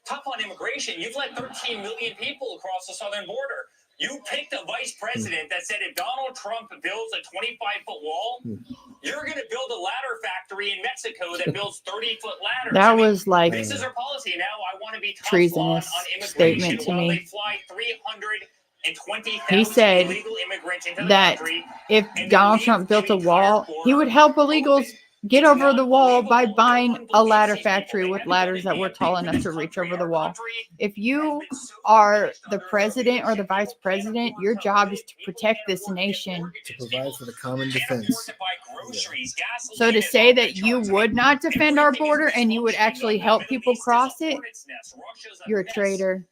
Tough on immigration. You've let 13 million people across the southern border. You picked a vice president that said if Donald Trump builds a 25-foot wall, you're going to build a ladder factory in Mexico that builds 30-foot ladders. That was like this is our policy now. I want to be tough treasonous on immigration statement to while me. they fly 320,000 He said illegal immigrants into the that country, if Donald Trump built a wall, he would help illegals get over the wall by buying a ladder factory with ladders that were tall enough to reach over the wall. If you are the president or the vice president, your job is to protect this nation. To provide for the common defense. So to say that you would not defend our border and you would actually help people cross it, you're a traitor.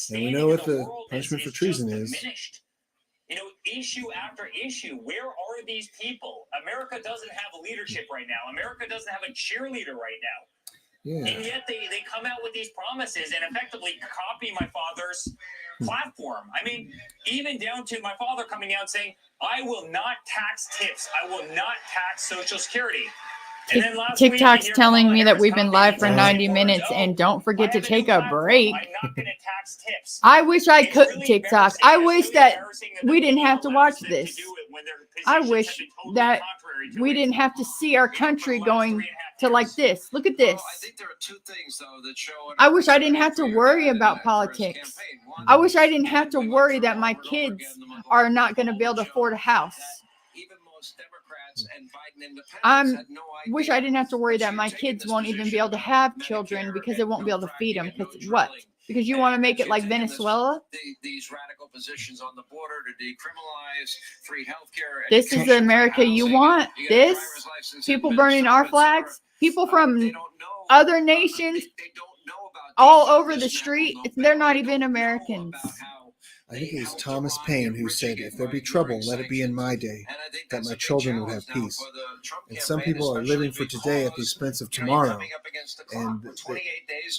And we know what the punishment for treason is. You know, issue after issue, where are these people? America doesn't have a leadership right now. America doesn't have a cheerleader right now. Yeah. And yet they come out with these promises and effectively copy my father's platform. I mean, even down to my father coming out saying, I will not tax tips. I will not tax Social Security. And then last week, TikTok's telling me that we've been live for 90 minutes and don't forget to take a break. I'm not going to tax tips. I wish I could, TikTok. I wish that we didn't have to watch this. I wish that we didn't have to see our country going to like this. Look at this. I think there are two things, though, that show. I wish I didn't have to worry about politics. I wish I didn't have to worry that my kids are not going to be able to afford a house. I wish I didn't have to worry that my kids won't even be able to have children because they won't be able to feed them. Because what? Because you want to make it like Venezuela? These radical positions on the border to decriminalize free healthcare. This is the America you want? This? People burning our flags? People from other nations all over the street? They're not even Americans. I think it was Thomas Paine who said, if there be trouble, let it be in my day, that my children would have peace. And some people are living for today at the expense of tomorrow. And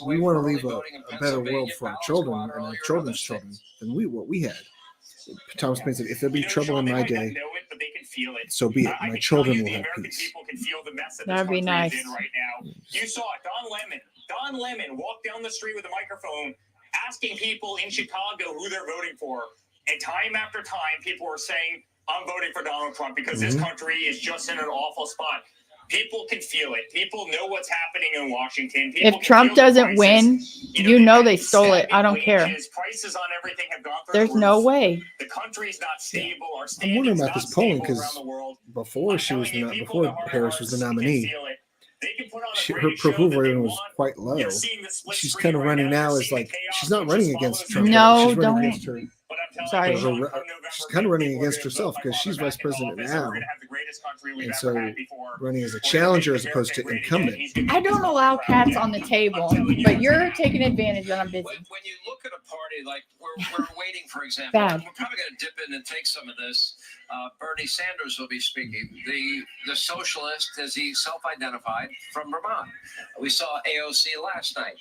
we want to leave a better world for our children and our children's children than what we had. Thomas Paine said, if there be trouble in my day, so be it. My children will have peace. That'd be nice. You saw it, Don Lemon walked down the street with a microphone asking people in Chicago who they're voting for. And time after time, people were saying, I'm voting for Donald Trump because this country is just in an awful spot. People can feel it. People know what's happening in Washington. People if Trump doesn't win, you know they stole it. I don't care. Prices on everything have gone through There's no way. The country's not stable. Our I'm wondering about this polling because before Harris was the nominee, her approval rating was quite low. She's kind of running now as like she's not running against Trump. No, she's don't. Against her, Sorry. She's kind of running against herself because she's vice president now, and so running as a challenger as opposed to incumbent. I don't allow cats on the table, but you're taking advantage when I'm busy. When you look at a party like we're waiting, for example, Bad. we're probably going to dip in and take some of this. Bernie Sanders will be speaking. The socialist, as he self-identified, from Vermont. We saw AOC last night.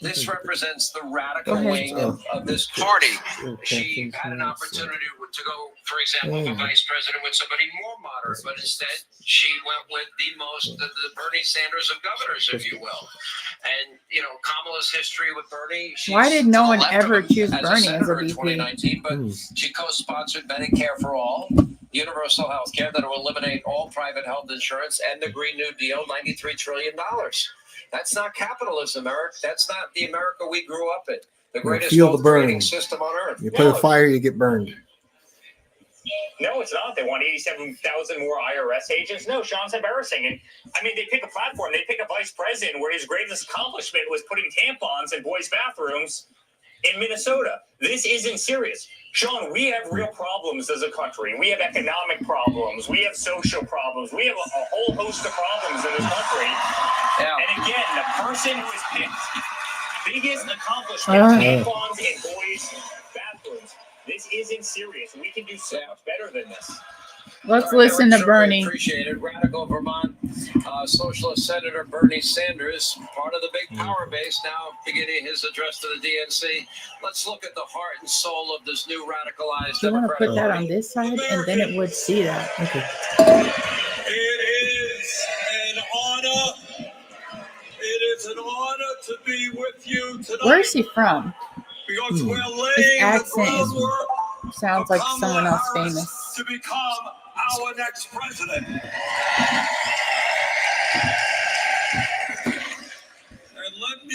This represents the radical wing of this party. She had an opportunity to go, for example, for vice president with somebody more moderate, but instead she went with the Bernie Sanders of governors, if you will. And you know, Kamala's history with Bernie. Why did no one ever choose Bernie as a in VP? 2019, but she co-sponsored Medicare for All, universal health care that will eliminate all private health insurance, and the Green New Deal, $93 trillion. That's not capitalism, Eric. That's not the America we grew up in. The greatest wealth creating system on earth. You put a fire, you get burned. No, it's not. They want 87,000 more IRS agents. No, Sean's embarrassing. And I mean, they pick a platform. They pick a vice president where his greatest accomplishment was putting tampons in boys' bathrooms in Minnesota. This isn't serious. Sean, we have real problems as a country. We have economic problems. We have social problems. We have a whole host of problems in this country. Yeah. And again, the person who is picked, biggest accomplishment, tampons in boys' bathrooms. This isn't serious. We can do so much better than this. Let's listen to Bernie. Appreciate it. Radical Vermont Socialist Senator Bernie Sanders, part of the big power base, now beginning his address to the DNC. Let's look at the heart and soul of this new radicalized. Do you want to put that on this side, and then it would see that? Okay. It is an honor. It is an honor to be with you tonight. Where is he from? Because we're laying His accent the groundwork sounds like for someone Kamala else Harris famous. to become our next president. And let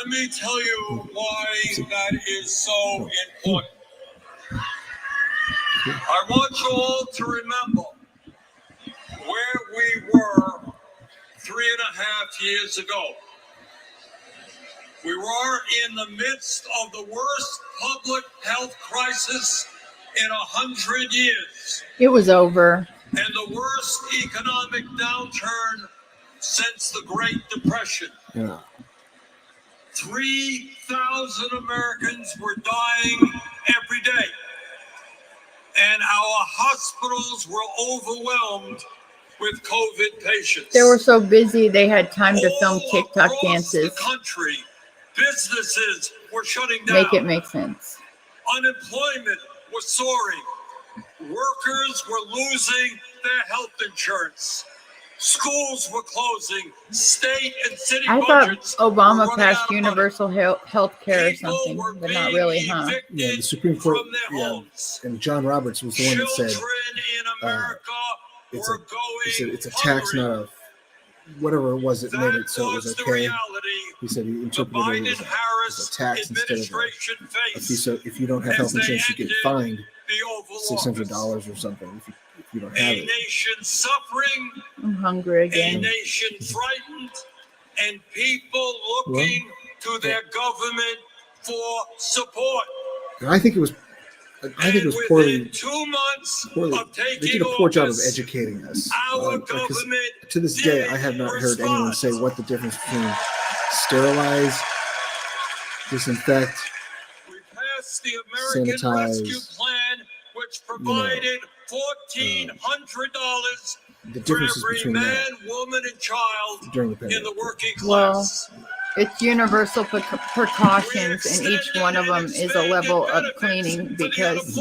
me tell you why that is so important. I want you all to remember where were 3.5 years ago. We were in the midst of the worst public health crisis in 100 years. It was over. And the worst economic downturn since the Great Depression. Yeah. 3,000 Americans were dying every day. And our hospitals were overwhelmed with COVID patients. They were so busy they had time to film TikTok dances. The country, businesses were shutting down. Make it make sense. Unemployment was soaring. Workers were losing their health insurance. Schools were closing. State and city I thought budgets Obama were running out passed of money. universal health care or something, but not really, huh? Yeah, the Supreme Court, and John Roberts was the one that said it's a tax, not a whatever it was that made it so it was okay. He said he interpreted it as a tax instead of a fee. So if you don't have health insurance, you get fined $600 or something if you don't have A it. nation suffering, I'm hungry a again. nation frightened, and people looking to their government for support. And I think it was poorly. 2 months of They taking did a poor job of office, educating us. our Because government to this day, I have not heard anyone say what the difference between sterilize, disinfect, passed the American sanitize, Rescue Plan, which provided $1,400 the for differences every between man, that woman, and child during the in pandemic. the working Well, class. it's universal precautions, and each one of them is a level of cleaning because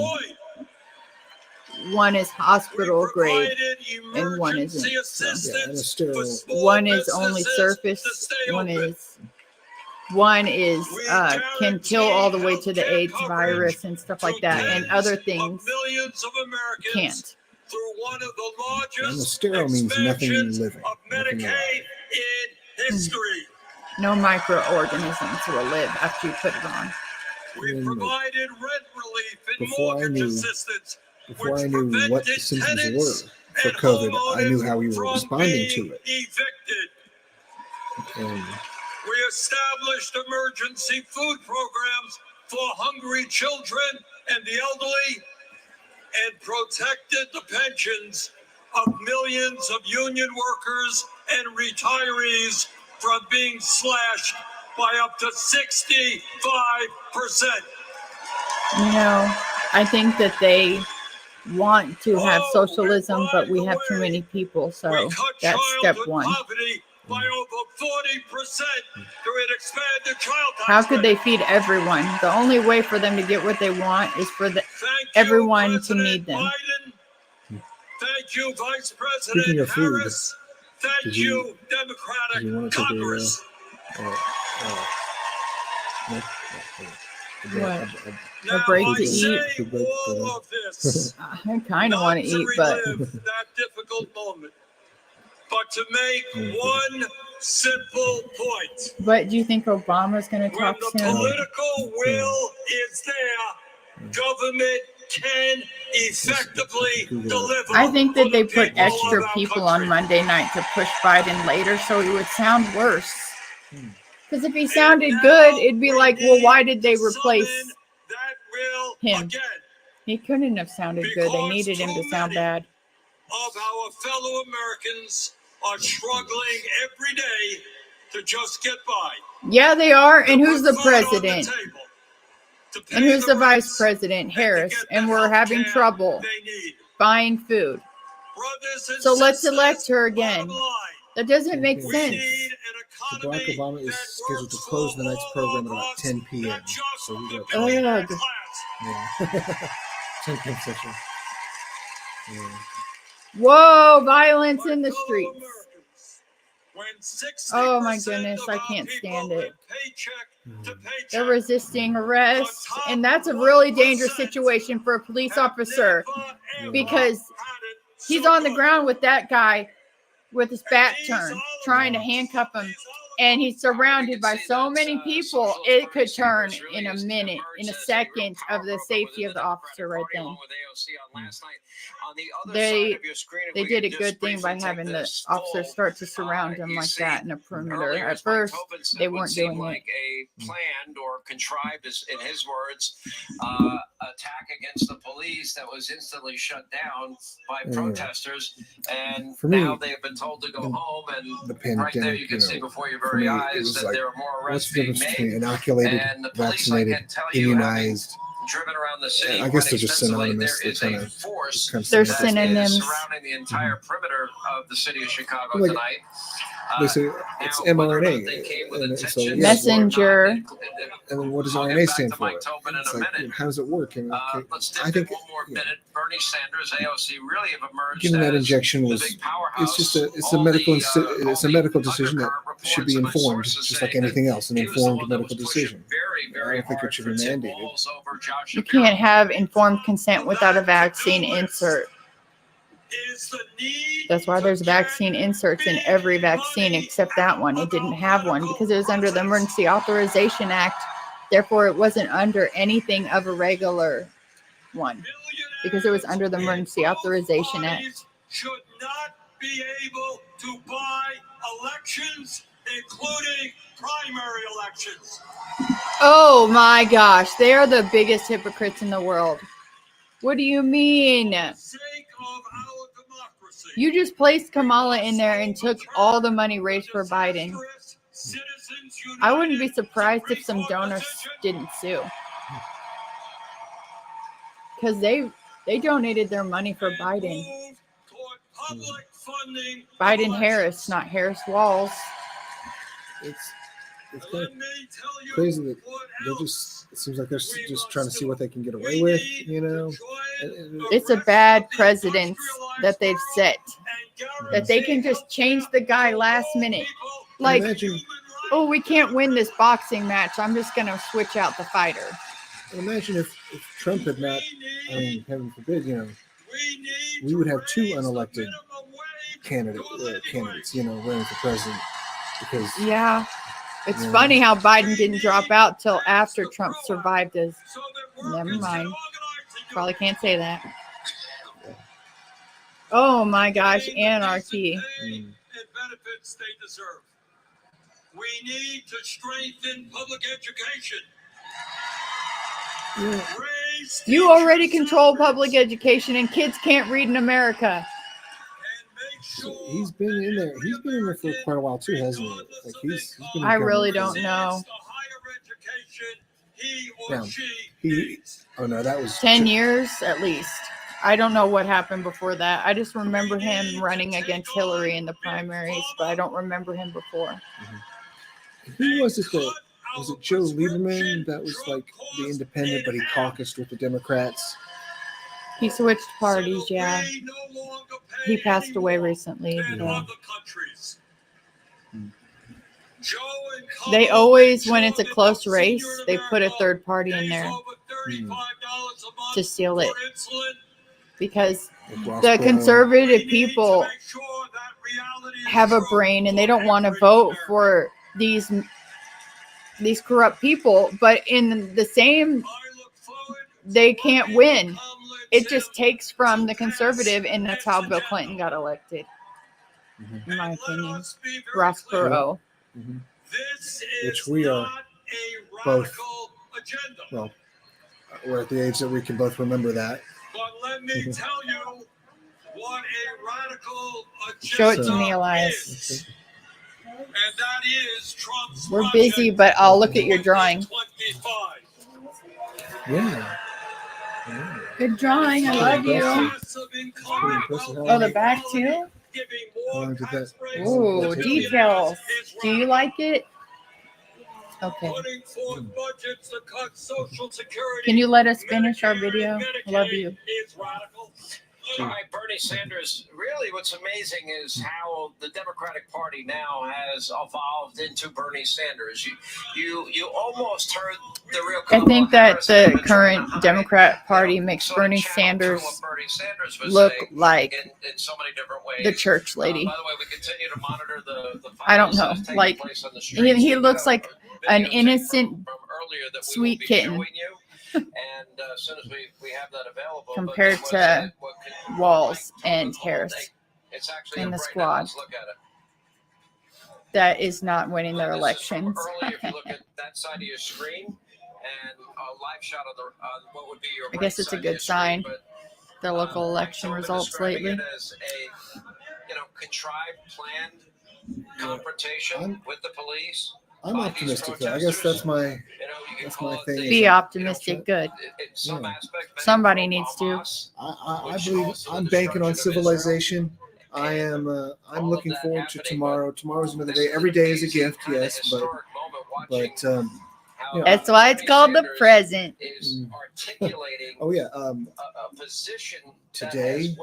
one is hospital grade and one isn't. Yeah, and a sterile. One is only surface. One is can kill all the way to the AIDS virus and stuff like that, and other things Millions of Americans can't. through one of the largest And the sterile means nothing expansions living. of Nothing Medicaid alive. in history. No microorganisms will live after you put it on. We provided rent relief and Before I mortgage knew- assistance, Before I knew what the symptoms were for COVID, I knew how we were responding to it. evicted. And We established emergency food programs for hungry children and the elderly, and protected the pensions of millions of union workers and retirees from being slashed by up to 65%. You know, I think that they want to have socialism, but we have too many people, so that's step one. Poverty by over 40% through an expanded child tax How could they credit. feed everyone? The only way for them to get what they want is for everyone to need them. Biden. Thank you, Vice Speaking President of food, Harris. Thank did you, you Democratic want to take Congress. A break I to eat. say all of this I kind of want to eat, but relive that difficult moment, but to make one simple point. do you think Obama's going to When talk the soon? political will is there, government can effectively deliver. I think that for they the put people of extra our people country. on Monday night to push Biden later so he would sound worse. Because if he sounded good, it'd be like, well, why did they replace him? He couldn't have sounded good. They needed him to sound bad. Of our fellow Americans are struggling every day to just get by. Yeah, they are. And who's the Put food on the president? table, to pay And who's the vice rents, president? Harris. get the And we're having healthcare trouble they need. buying food. Brothers and So let's sisters, elect her again. bottom line, That doesn't make We sense. need an So economy Barack Obama is that scheduled to works close the for next all program at of about us, 10 p.m. not just So we the got billionaire Ugh. class. yeah. 10 p.m. session. Yeah. Whoa, violence in the streets. When 60% Oh my goodness, of I our can't people stand live it. paycheck to paycheck, They're resisting arrest, and that's a really dangerous situation for a police officer because he's on the ground with that guy with his back turned, trying to handcuff him, and he's surrounded by so many people. It could turn in a minute, in a second, of the safety of the officer right then. Along with AOC on last night On the other They- side of your screen, if They we did a could good just thing by briefly take having the this officers full, start to surround him you like see, that in a perimeter. earlier, At as Mike first, Tobin said, they would weren't seem doing like it. a planned or contrived, in his words, attack against the police that was instantly shut down by Yeah. protesters, and For me, now they have been told to go home. And The right there, pandemic, you can see before your for very me, it eyes was that like, there are more what's arrests the being difference made. between inoculated, And the police, vaccinated, I can tell you, immunized? driven around the city I guess quite they're just extensively, synonymous. there They're is kind a of force They're that synonyms. is surrounding the entire perimeter of the city of Chicago Like, tonight. They say it's Now, whether or not mRNA. they came with And so, intentions yeah, or Messenger. not, and then what does I'll get RNA back stand to for? Mike Tobin in It's a like, minute. how does it work? And Let's dip I think in one more minute. Bernie Sanders, AOC, really have emerged getting that as injection the was big powerhouse. it's a All medical the, it's a all medical the decision that undercurrent should be reports of my informed, sources just say like anything else, an he was the informed one that medical was pushing decision. very, I very don't think hard it should for be Tim mandated. Walz over Josh You Shapiro. can't have informed consent without a vaccine insert. That's why there's vaccine inserts in every vaccine except that one. It didn't have one because it was under the Emergency Authorization Act. Therefore, it wasn't under anything of a regular one because it was under the Emergency Authorization Act. Should not be able to buy elections, including primary elections. Oh my gosh, they are the biggest hypocrites in the world. What do you mean? You just placed Kamala in there and took all the money raised for Biden. I wouldn't be surprised if some donors didn't sue. Because they donated their money for Biden. Biden Harris, not Harris Walls. It's kind of crazy that they're just. It seems like they're just trying to see what they can get away with, you know. It's a bad precedent that they've set. That they can just change the guy last minute. Like, Imagine, oh, we can't win this boxing match. I'm just going to switch out the fighter. imagine if Trump had not. I mean, heaven forbid, you know, we would have two unelected candidates, you know, running for president. Because Yeah. It's funny how Biden didn't drop out till after Trump survived his. Never mind. Probably can't say that. Oh my gosh, anarchy. And benefits they deserve. We need to strengthen public education. Raise You already control public education and kids can't read in America. he's been in there. He's been in there for quite a while too, hasn't he? Like he's been in I government really for- don't know. Yeah, he. Oh no, that was 10 years at least. I don't know what happened before that. I just remember him running against Hillary in the primaries, but I don't remember him before. Who was it that was it Joe Lieberman that was like the independent, but he caucused with the Democrats? He switched parties, yeah. He passed away recently. So. They always, when it's a close race, they put a third party in there to seal it. Because the conservative people have a brain and they don't want to vote for these corrupt people, but in the same, they can't win. It just takes from the conservative, and that's how Bill Clinton got elected, in my opinion. Ross Perot. Mm-hmm. Which we are both. Well, we're at the age that we can both remember that. But let me tell you what a radical agenda Show it to me, Elias. is. And that is Trump's We're busy, but I'll look at your drawing. 2025. Yeah. Good drawing. I love you. Oh, the back too? How long did that? Ooh, details. Do you like it? Okay. Putting forth budgets to cut Social Security. Can you let us finish our video? Love you. Is radical. All right, Bernie Sanders, really what's amazing is how the Democratic Party now has evolved into Bernie Sanders. You almost heard the real I think Kamala that Harris the image current behind, Democrat Party makes sort of Bernie channeled through Sanders what Bernie Sanders was look saying like in so many different ways. the church lady. By the way, we continue to monitor the I don't know. violence that is taking Like, place on the streets. he We looks have like a an videotape innocent, from earlier that we will sweet be kitten. showing you. And as soon as we have that available, Compared to Walls and Harris it's actually in the up right now. squad. Let's look at it. that is not winning their This is from elections. earlier, if you look at that side of your screen, and a live shot of what would be your I guess right it's a side of good your screen, sign. but, The local election Tobin results describing lately. it as a, contrived, planned confrontation with the police. I'm optimistic though. I guess that's my thing. Be optimistic. Good. In some aspect, Somebody needs to. I believe I'm banking on civilization. I am. I'm looking forward to tomorrow. Tomorrow's another day. Every day is a gift, yes, but That's why it's called the present. Oh yeah. a position Today,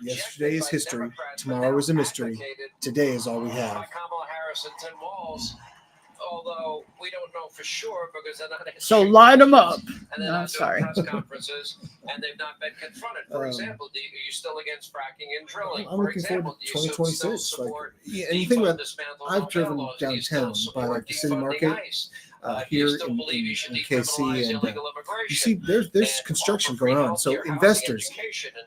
yesterday is history. Tomorrow is a mystery. Today is all we have. Kamala Harris and Tim Walz, although we don't know for sure because they're not. So light them up. And they're No, not sorry. doing press conferences, and they've not been confronted. For example, are you still against fracking and drilling? I'm For looking forward example, to do you still 2026. Like, support yeah, and you think about, dismantling I've hotel driven laws? Do you still downtown by support like the city defunding market ICE? here you still in believe you should KC, decriminalize and illegal you see there's construction going on. So investors,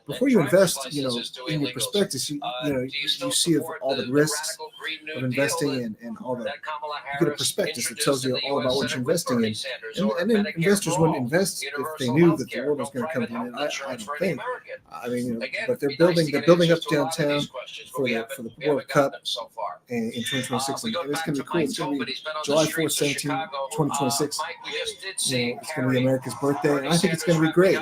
before you invest, in your prospectus, you see of all the risks of investing and all that. You get a prospectus that tells you all about what you're investing in, and then investors wouldn't invest if they knew that the world was going to come to an end. I don't think. I mean, but they're building up downtown for the World Cup in 2026, and it's going to be cool. It's going to be July 4th, 2026. It's going to be America's birthday, and I think it's going to be great.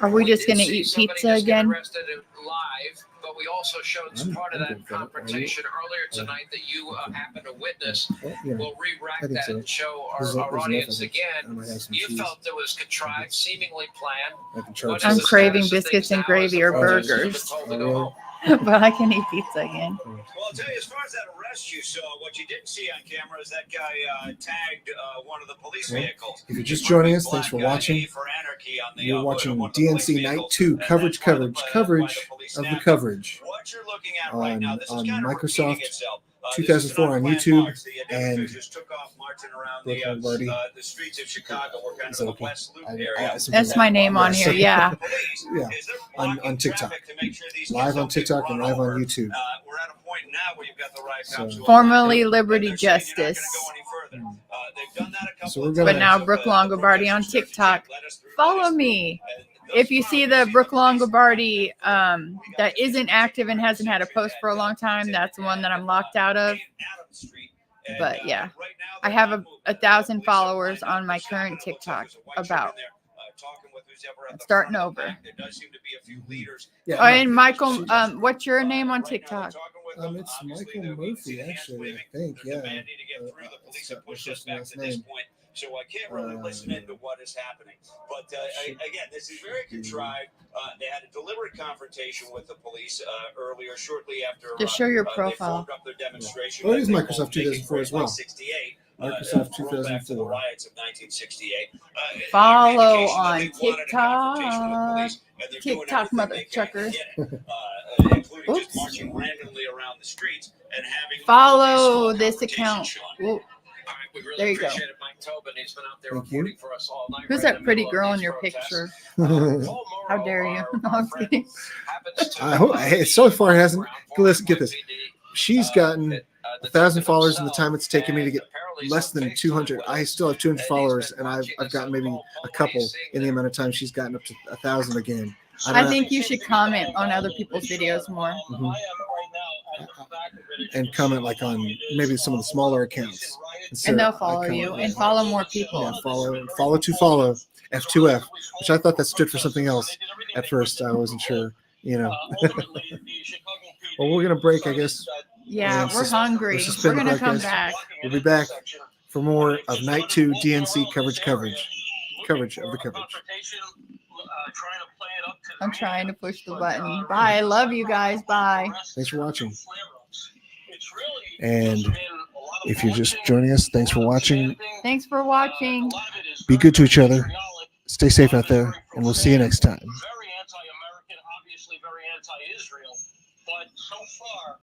Are we just going to eat pizza again? But we also showed some part of that confrontation earlier tonight that you happened to witness. We'll re-rack that and show our audience again. You felt it was contrived, seemingly planned. I'm craving biscuits and gravy or burgers, but I can eat pizza again. Well, I'll tell you, as far as that arrest you saw, what you didn't see on camera is that guy tagged one of the police vehicles. If you're just joining us, thanks for watching. You're watching DNC Night 2 coverage of the coverage on Microsoft 2004 on YouTube and Brooke Lombardi. The streets of Chicago. We're kind of in the West Loop area. That's my name on here. Yeah. Yeah, on TikTok, live on TikTok and live on YouTube. We're at a point now where you've got the right cops. Formerly Liberty Justice, So we're gonna. but now Brooke Longobardi on TikTok. Follow me. If you see the Brooke Longobardi that isn't active and hasn't had a post for a long time, that's the one that I'm locked out of. But yeah, I have 1,000 followers on my current TikTok. About starting over. Yeah, Oh, and Michael, what's your name on TikTok? it's Michael Murphy, actually. I think. Yeah. That's my first and last name. So I can't really listen into what is happening. But again, this is very contrived. They had a deliberate confrontation with the police earlier, shortly after. Just show your They profile. formed up their demonstration. Oh, it is They Microsoft called Make It 2004 as well. 68. Microsoft throwback to the 2004. riots of 1968. Follow on TikTok. TikTok mother trucker. Including just marching randomly around the streets and having Follow this account. Whoa. There you go. Appreciate it, Mike Tobin. He's been out there Thank you. reporting for us all night. Who's right that in the pretty middle of girl in these your protests. picture? Paul How Morrow, dare you? our No, I'm friend, kidding. happens to I hope. Hey, so far it hasn't. Listen, get this. She's gotten 1,000 followers in the time it's taken me to get less than 200. I still have 200 followers, and I've gotten maybe a couple in the amount of time she's gotten up to 1,000 again. I think you should comment on other people's videos more. And comment like on maybe some of the smaller accounts. And they'll follow you and follow more people. Yeah, follow to follow F2F, which I thought that stood for something else at first. I wasn't sure, Well, we're gonna break, I guess. Yeah, And we're hungry. We're suspend the going to come broadcast. back. We'll be back for more of Night 2 DNC coverage of the coverage. I'm trying to push the button. Bye. I love you guys. Bye. Thanks for watching. And if you're just joining us, thanks for watching. Thanks for watching. Be good to each other. Stay safe out there, and we'll see you next time.